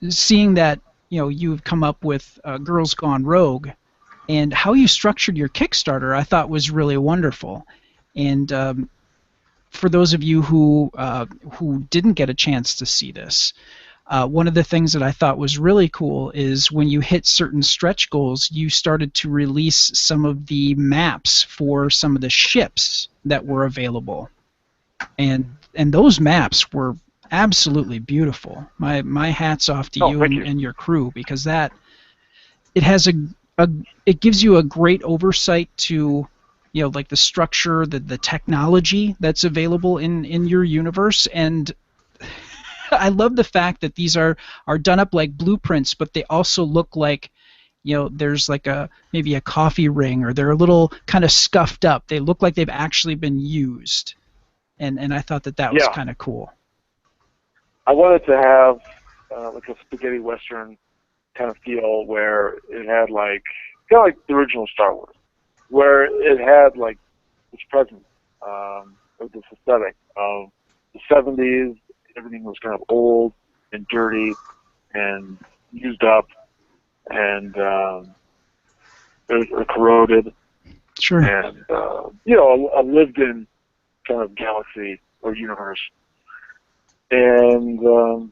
seeing that, you know, you've come up with Girls Gone Rogue, and how you structured your Kickstarter I thought was really wonderful. And for those of you who didn't get a chance to see this, one of the things that I thought was really cool is when you hit certain stretch goals, you started to release some of the maps for some of the ships that were available, and those maps were absolutely beautiful. My hat's off to you and your crew, because that it has it gives you a great oversight to, you know, like the structure, the technology that's available in your universe. And I love the fact that these are done up like blueprints, but they also look like, you know, there's like maybe a coffee ring, or they're a little kind of scuffed up. They look like they've actually been used, and I thought that was kind of cool. I wanted to have like a spaghetti western kind of feel, where it had like kind of like the original Star Wars, where it had like this presence, this aesthetic of the 70s. Everything was kind of old and dirty and used up and corroded. Sure. And, you know, a lived-in kind of galaxy or universe. And so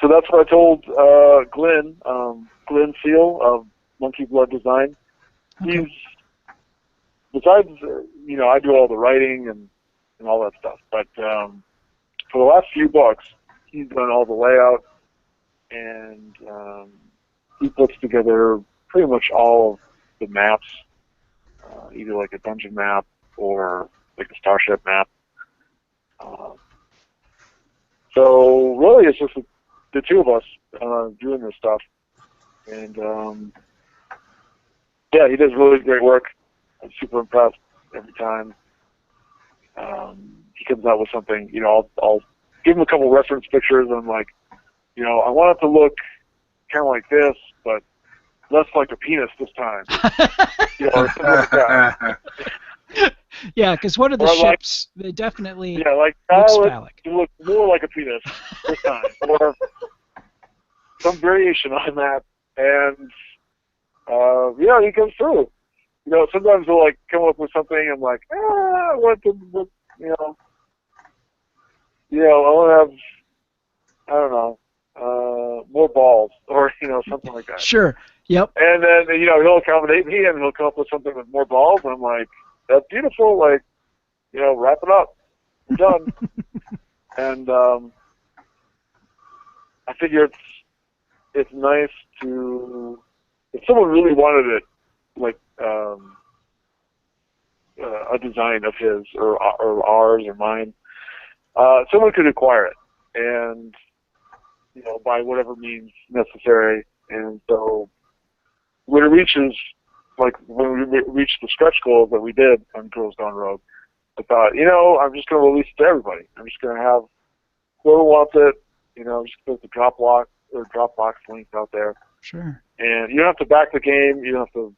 that's what I told Glenn Seal of Monkey Blood Design. He's, besides, you know, I do all the writing and all that stuff, but for the last few books, he's done all the layout, and he puts together pretty much all of the maps, either like a dungeon map or like a starship map. So really, it's just the 2 of us doing this stuff, and yeah, he does really great work. I'm super impressed every time. He comes out with something, you know, I'll give him a couple reference pictures, and I'm like, you know, I want it to look kind of like this, but less like a penis this time. You know, or something like that. Yeah, because one of the ships, they definitely like looks phallic. It looks more like a penis this time. Or some variation on that, and yeah, he comes through. You know, sometimes he'll like come up with something. I'm like, I want to, you know, I want to have, I don't know, more balls, or you know, something like that. Sure. Yep. And then you know, he'll accommodate me, and he'll come up with something with more balls. And I'm like, that's beautiful. Like, you know, wrap it up. We're done. And I figure it's nice to, if someone really wanted it, like a design of his or ours or mine, someone could acquire it, and you know, by whatever means necessary. And so when it reaches, like when we reached the stretch goals that we did on Girls Gone Rogue, I thought, you know, I'm just going to release it to everybody. I'm just going to have whoever wants it, you know, just put the Dropbox link out there. Sure. And you don't have to back the game. You don't have to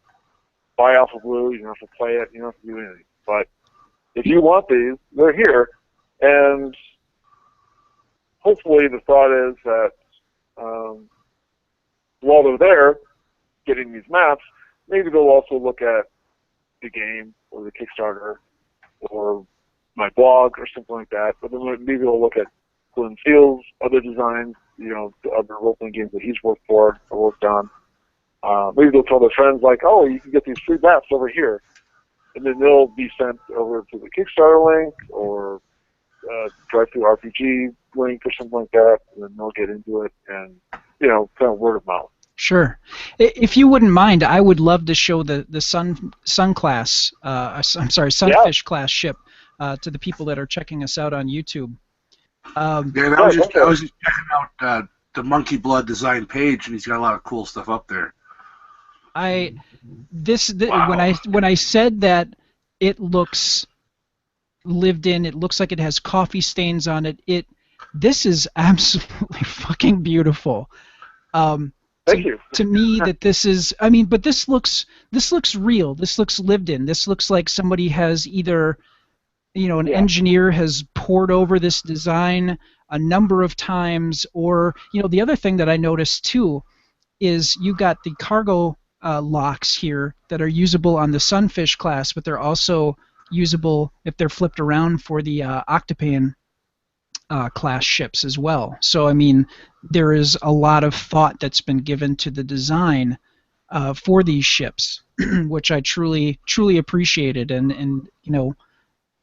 buy Alpha Blue. You don't have to play it. You don't have to do anything. But if you want these, they're here. And hopefully the thought is that while they're there, getting these maps, maybe they'll also look at the game or the Kickstarter or my blog or something like that. But then maybe they'll look at Glenn Field's other designs, you know, the other role-playing games that he's worked for or worked on. Maybe they'll tell their friends, like, oh, you can get these free maps over here. And then they'll be sent over to the Kickstarter link or drive-through RPG link or something like that, and then they'll get into it and, you know, kind of word of mouth. Sure. If you wouldn't mind, I would love to show the Sun class, Sunfish class ship to the people that are checking us out on YouTube. I was just checking out the Monkey Blood design page, and he's got a lot of cool stuff up there. Wow. When I said that it looks lived in, it looks like it has coffee stains on it. This is absolutely fucking beautiful. Thank you. To me, that this is, I mean, but this looks real. This looks lived in. This looks like somebody has either, you know, an engineer has poured over this design a number of times, or, you know, the other thing that I noticed too is you got the cargo locks here that are usable on the Sunfish class, but they're also usable if they're flipped around for the Octopan class ships as well. So I mean, there is a lot of thought that's been given to the design for these ships, which I truly appreciated, and you know,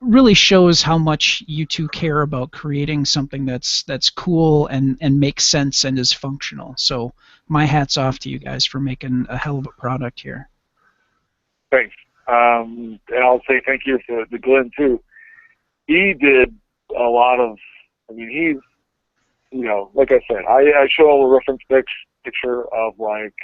really shows how much you two care about creating something that's cool and makes sense and is functional. So my hat's off to you guys for making a hell of a product here. Thanks. And I'll say thank you to Glenn too. He did a lot of, I mean, he's, you know, like I said, I show him a reference picture of like,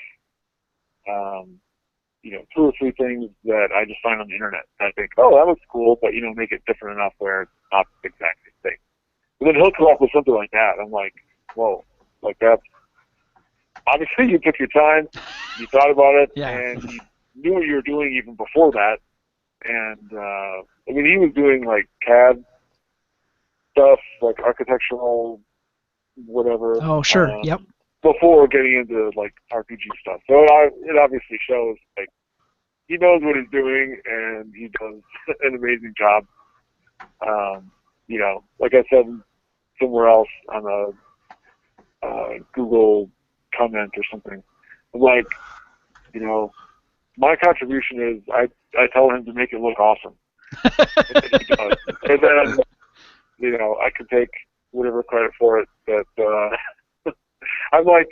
you know, 2 or 3 things that I just find on the internet. And I think, oh, that looks cool, but, you know, make it different enough where it's not the exact same thing. And then he'll come up with something like that. I'm like, whoa, like that's, obviously you took your time, you thought about it, and you knew what you were doing even before that. And, I mean, he was doing like CAD stuff, like architectural, whatever. Oh, sure, yep. Before getting into like RPG stuff. So it obviously shows like he knows what he's doing and he does an amazing job. You know, like I said somewhere else on a Google comment or something, I'm like, you know, my contribution is I tell him to make it look awesome. And he does. And then, you know, I can take whatever credit for it that I'm like,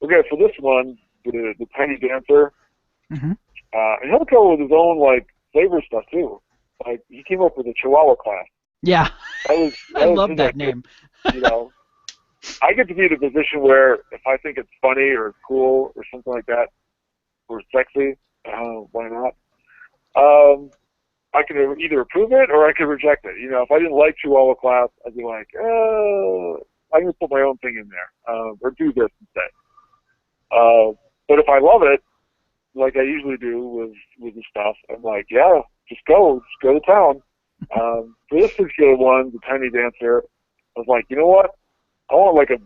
okay, for this one, the Tiny Dancer, and he'll go with his own, like, flavor stuff, too. Like, he came up with a Chihuahua class. Yeah. I love that name. You know, I get to be in a position where if I think it's funny or cool or something like that, or sexy, why not? I can either approve it or I can reject it. You know, if I didn't like Chihuahua class, I'd be like, I can put my own thing in there, or do this instead. But if I love it, like I usually do with the stuff, I'm like, yeah, just go to town. For this particular one, the Tiny Dancer, I was like, you know what? I want like a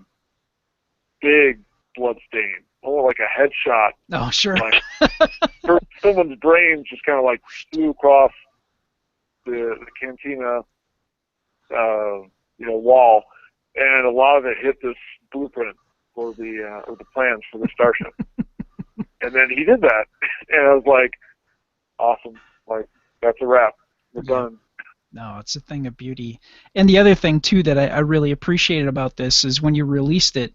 big blood stain, almost like a headshot. Oh, sure. Like someone's brain just kind of like flew across the cantina, wall, and a lot of it hit this blueprint for the plans for the starship. And then he did that, and I was like, awesome, like that's a wrap, we're done. No, it's a thing of beauty. And the other thing too that I really appreciated about this is when you released it,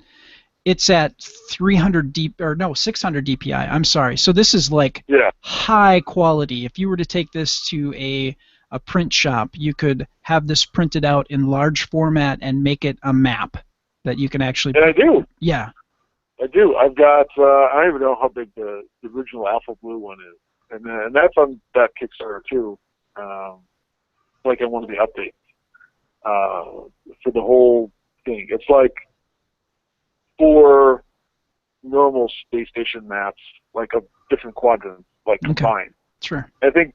it's at 600 DPI. I'm sorry. So this is like high quality. If you were to take this to a print shop, you could have this printed out in large format and make it a map that you can actually. And I do. Yeah. I do. I've got. I don't even know how big the original Alpha Blue one is, and that's on that Kickstarter too. Like in one of the updates for the whole thing. It's like 4 normal space station maps, like a different quadrants, like combined. Sure. I think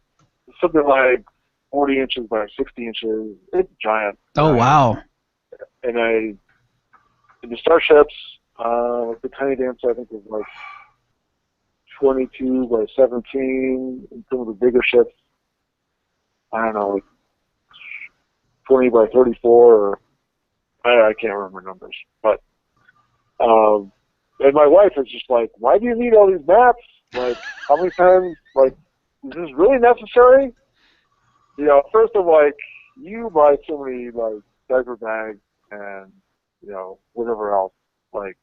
something like 40 inches by 60 inches. It's giant. Oh, wow. And the starships, the Tiny Dancer, I think was like 22 by 17, and some of the bigger ships, I don't know, like 20 by 34, or I can't remember numbers. But, and my wife is just like, why do you need all these maps? Like, how many times, like, is this really necessary? First I'm like, you buy so many, like, diaper bags and, whatever else. Like,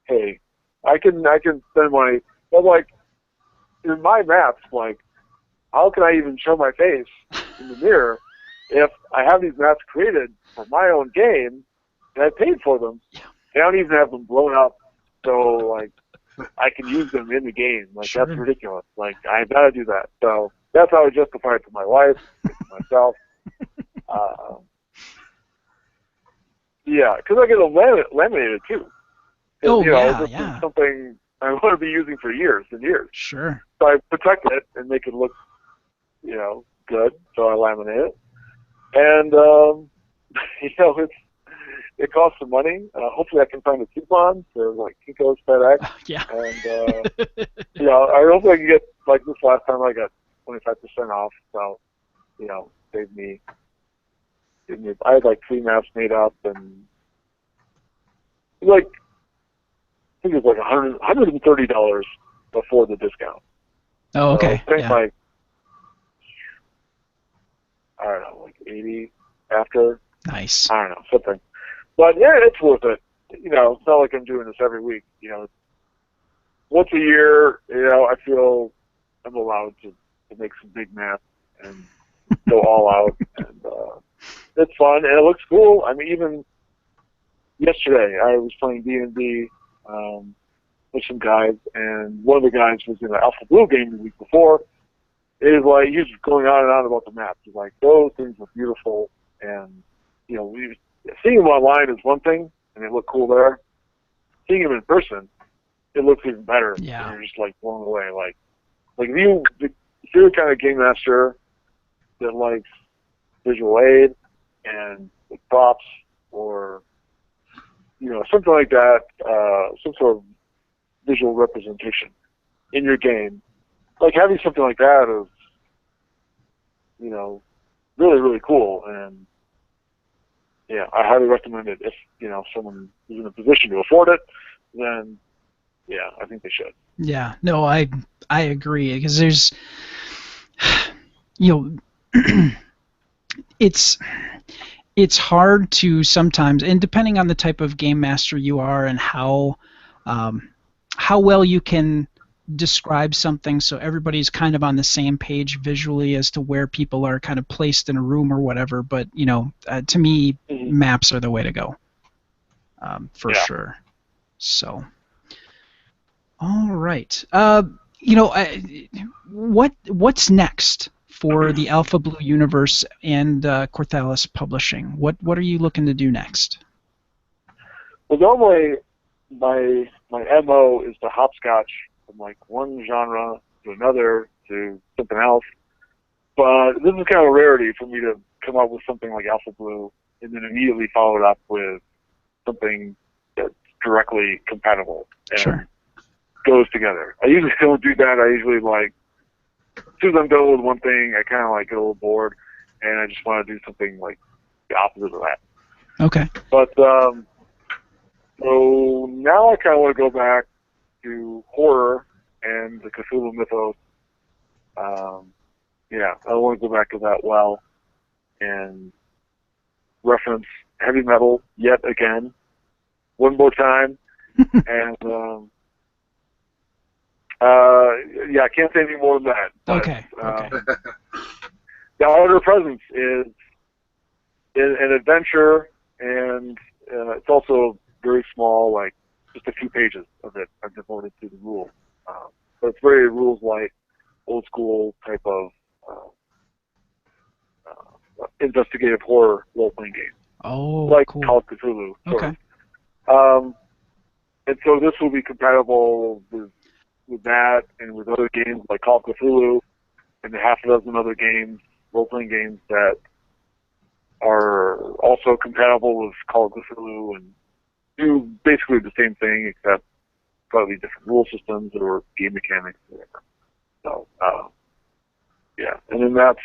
hey, I can spend money. But, like, in my maps, like, how can I even show my face in the mirror if I have these maps created for my own game and I paid for them? I don't even have them blown up, so, like, I can use them in the game. Like, That's ridiculous. Like, I've got to do that. So that's how I justify it to my wife, to myself. Because I get them laminated, too. This is something I want to be using for years and years. Sure. So I protect it and make it look, good. So I laminate it. And, it costs some money. Hopefully I can find a coupon for, like, Kinko's, FedEx. And, I hope I can get, like, this last time I got 25% off. So, saved me. I had, like, 3 maps made up, and, like, I think it was like $130 before the discount. Oh, okay. So like, I don't know, like 80 after. Nice. I don't know, something. But yeah, it's worth it. It's not like I'm doing this every week. Once a year, I feel I'm allowed to make some big maps and go all out, and it's fun and it looks cool. I mean, even yesterday I was playing D&D with some guys, and one of the guys was in an Alpha Blue game the week before. It was like he was going on and on about the maps. He's like, those things are beautiful, and seeing them online is one thing, and they look cool there. Seeing them in person, it looks even better. Yeah. And you're just like blown away. Like if you're the kind of game master that likes visual aid and the props, or something like that, some sort of visual representation in your game, like having something like that is, really, really cool. And yeah, I highly recommend it. If someone is in a position to afford it, then yeah, I think they should. Yeah, no, I agree, because there's, it's hard to sometimes, and depending on the type of game master you are and how well you can describe something so everybody's kind of on the same page visually as to where people are kind of placed in a room or whatever. But to me, maps are the way to go, for sure. So, all right, what's next for the Alpha Blue universe and Kort'thalis Publishing? What are you looking to do next? Well, normally my MO is to hopscotch from like one genre to another to something else. But this is kind of a rarity for me to come up with something like Alpha Blue and then immediately follow it up with something that's directly compatible and Sure. goes together. I usually don't do that. I usually like, as soon as I'm done with one thing, I kind of like get a little bored, and I just want to do something like the opposite of that. Okay. But so now I kind of want to go back to horror and the Cthulhu mythos. Yeah, I want to go back to that well and reference heavy metal yet again, one more time, and yeah, I can't say any more than that. But, Okay. Okay. The Outer Presence is an adventure, and it's also very small, like just a few pages of it are devoted to the rules. But it's very rules-light, old school type of investigative horror role-playing game. Oh, Like cool. Call of Cthulhu. Sort Okay. of. And so this will be compatible with that and with other games like Call of Cthulhu and a half a dozen other games, role-playing games that are also compatible with Call of Cthulhu and do basically the same thing except slightly different rule systems or game mechanics or whatever. So, yeah. And then that's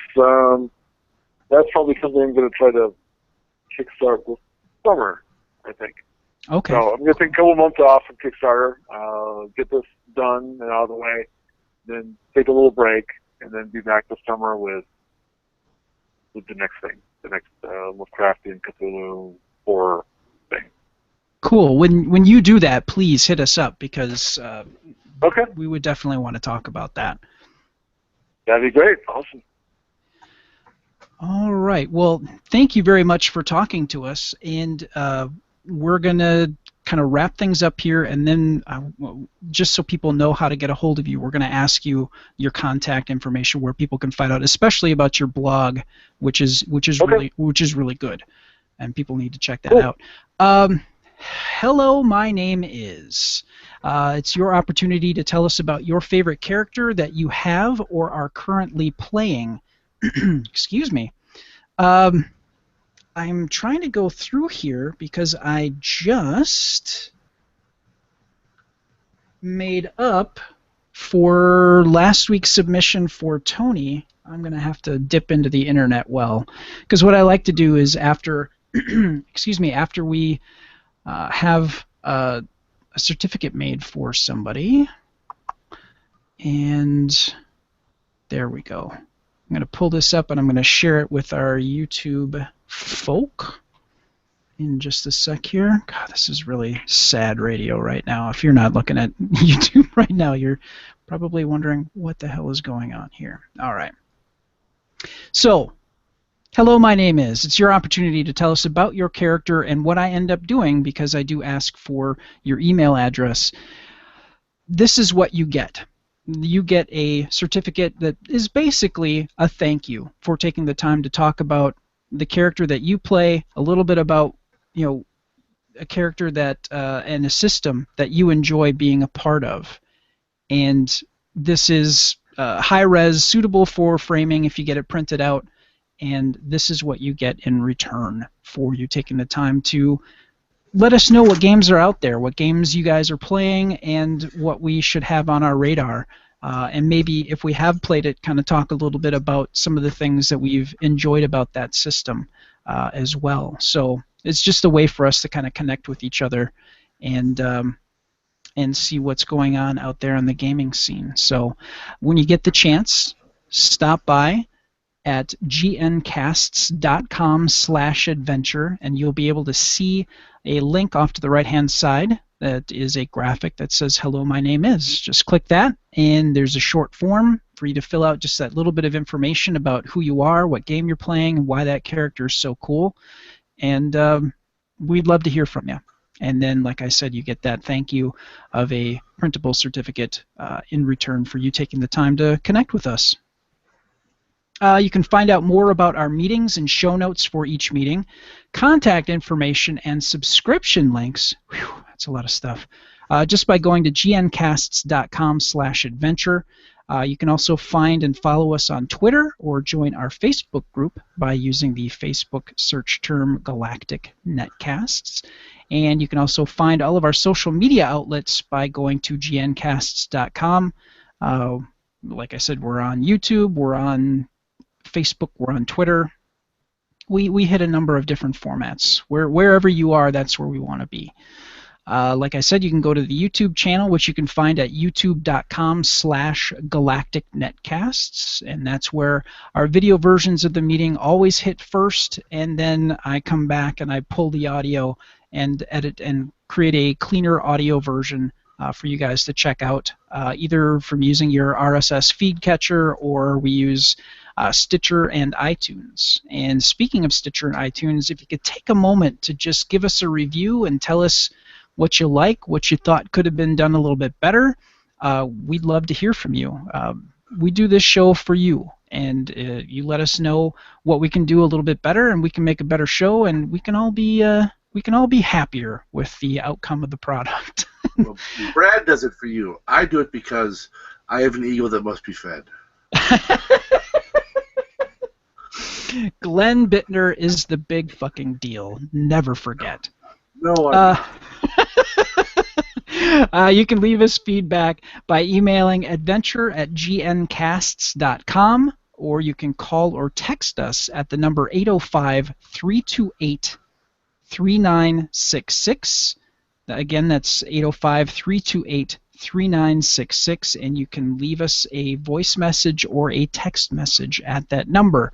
probably something I'm going to try to kickstart this summer, I think. Okay. So I'm going to take a couple months off from Kickstarter, get this done and out of the way, then take a little break, and then be back this summer with the next thing, the next Lovecraftian Cthulhu horror thing. Cool. When you do that, please hit us up because Okay. we would definitely want to talk about that. That'd be great. Awesome. All right. Well, thank you very much for talking to us, and we're gonna kind of wrap things up here, and then just so people know how to get a hold of you, we're gonna ask you your contact information where people can find out, especially about your blog, which is Okay. really good, and people need to check that Cool. out. Hello, my name is. It's your opportunity to tell us about your favorite character that you have or are currently playing. Excuse me. I'm trying to go through here because I just made up for last week's submission for Tony. I'm going to have to dip into the internet well, because what I like to do is after, excuse me, after we have a certificate made for somebody, and there we go. I'm going to pull this up and I'm going to share it with our YouTube folk in just a sec here. God, this is really sad radio right now. If you're not looking at YouTube right now, you're probably wondering what the hell is going on here. All right. So, hello, my name is. It's your opportunity to tell us about your character and what I end up doing, because I do ask for your email address. This is what you get. You get a certificate that is basically a thank you for taking the time to talk about the character that you play, a little bit about, you know, a character that and a system that you enjoy being a part of. And this is high res, suitable for framing if you get it printed out, and this is what you get in return for you taking the time to let us know what games are out there, what games you guys are playing, and what we should have on our radar. And maybe if we have played it, kind of talk a little bit about some of the things that we've enjoyed about that system as well. So it's just a way for us to kind of connect with each other and see what's going on out there in the gaming scene. So when you get the chance, stop by at gncasts.com/adventure, and you'll be able to see a link off to the right-hand side that is a graphic that says, hello, my name is. Just click that, and there's a short form for you to fill out just that little bit of information about who you are, what game you're playing, and why that character is so cool. And we'd love to hear from you. And then, like I said, you get that thank you of a printable certificate in return for you taking the time to connect with us. You can find out more about our meetings and show notes for each meeting, contact information, and subscription links. Whew, that's a lot of stuff. Just by going to gncasts.com/adventure. You can also find and follow us on Twitter or join our Facebook group by using the Facebook search term Galactic Netcasts. And you can also find all of our social media outlets by going to gncasts.com. Like I said, we're on YouTube, we're on Facebook, we're on Twitter. We hit a number of different formats. Wherever you are, that's where we want to be. Like I said, you can go to the YouTube channel, which you can find at youtube.com/galacticnetcasts, and that's where our video versions of the meeting always hit first, and then I come back and I pull the audio and edit and create a cleaner audio version for you guys to check out, either from using your RSS feed catcher, or we use Stitcher and iTunes. And speaking of Stitcher and iTunes, if you could take a moment to just give us a review and tell us what you like, what you thought could have been done a little bit better, we'd love to hear from you. We do this show for you, and you let us know what we can do a little bit better, and we can make a better show, and we can all be happier with the outcome of the product. Well, Brad does it for you. I do it because I have an ego that must be fed. Glenn Bittner is the big fucking deal. Never forget. No, you can leave us feedback by emailing adventure@gncasts.com, or you can call or text us at the number 805-328-3966. Again, that's 805-328-3966, and you can leave us a voice message or a text message at that number.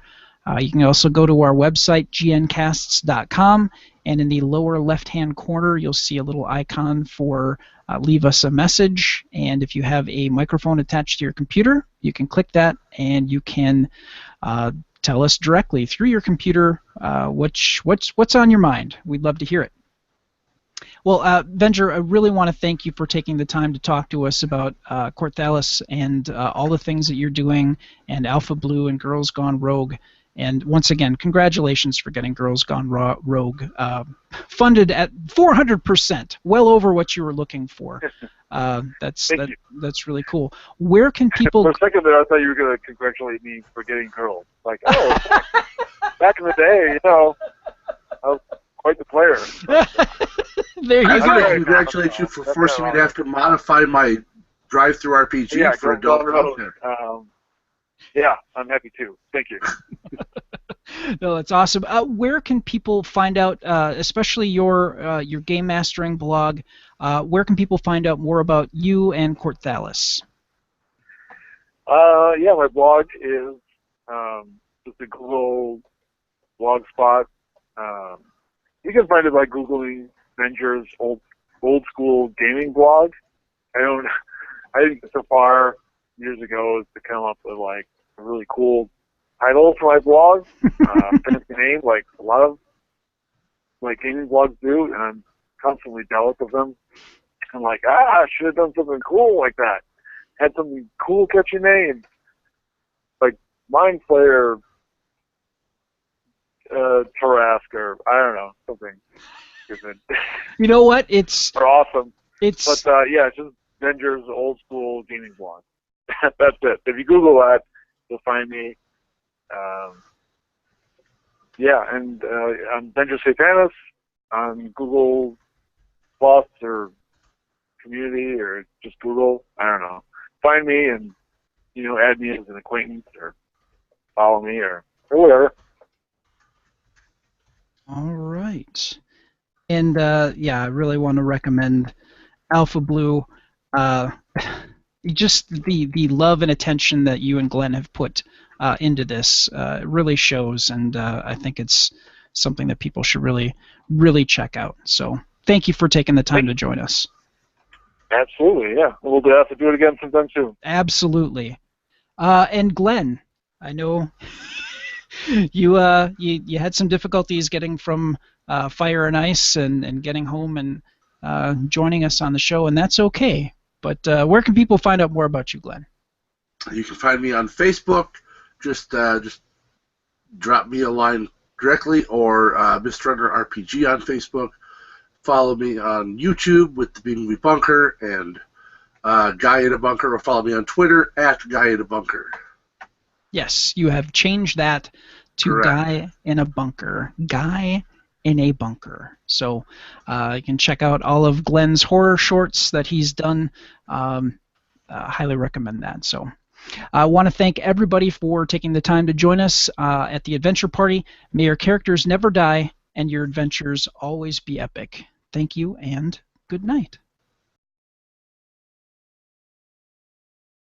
You can also go to our website, gncasts.com, and in the lower left-hand corner, you'll see a little icon for leave us a message. And if you have a microphone attached to your computer, you can click that, and you can tell us directly through your computer what's on your mind. We'd love to hear it. Well, Venger, I really want to thank you for taking the time to talk to us about Kort'thalis and all the things that you're doing, and Alpha Blue and Girls Gone Rogue. And once again, congratulations for getting Girls Gone Rogue funded at 400%, well over what you were looking for. That's really cool. Where can people? For a second there, I thought you were going to congratulate me for getting girls. Like, oh, back in the day, I was quite the player. There you I go. want to congratulate you for forcing me to have to modify my drive-through RPG for adult content. Yeah, I'm happy too. Thank you. No, that's awesome. Where can people find out, especially your game mastering blog? Where can people find out more about you and Kort'thalis? Yeah, my blog is just a Google blog spot. You can find it by Googling Venger's old school gaming blog. I think so far years ago is to come up with like a really cool title for my blog, fancy name, like a lot of like gaming blogs do, and I'm constantly jealous of them. I'm like, I should have done something cool like that. Had something cool, catchy name, like Mind Flayer, Tarask, or I don't know, something stupid. You know what? It's or awesome. But yeah, it's just Venger's old school gaming blog. That's it. If you Google that, you'll find me. Yeah, and I'm Venger Satanis on Google Plus or Community or just Google. I don't know. Find me and add me as an acquaintance or follow me or whatever. All right. And yeah, I really want to recommend Alpha Blue. Just the love and attention that you and Glenn have put into this really shows, and I think it's something that people should really, really check out. So thank you for taking the time to join us. Absolutely, yeah. We'll have to do it again sometime soon. Absolutely. And Glenn, I know you had some difficulties getting from Fire and Ice and getting home and joining us on the show, and that's okay. But where can people find out more about you, Glenn? You can find me on Facebook. Just drop me a line directly, or Mr. Under RPG on Facebook. Follow me on YouTube with the B-Movie Bunker, and Guy in a Bunker, or follow me on Twitter at Guy in a Bunker. Yes, you have changed that to Correct. Guy in a Bunker. Guy in a Bunker. So you can check out all of Glenn's horror shorts that he's done. Highly recommend that. So I want to thank everybody for taking the time to join us at the Adventure Party. May your characters never die and your adventures always be epic. Thank you and good night.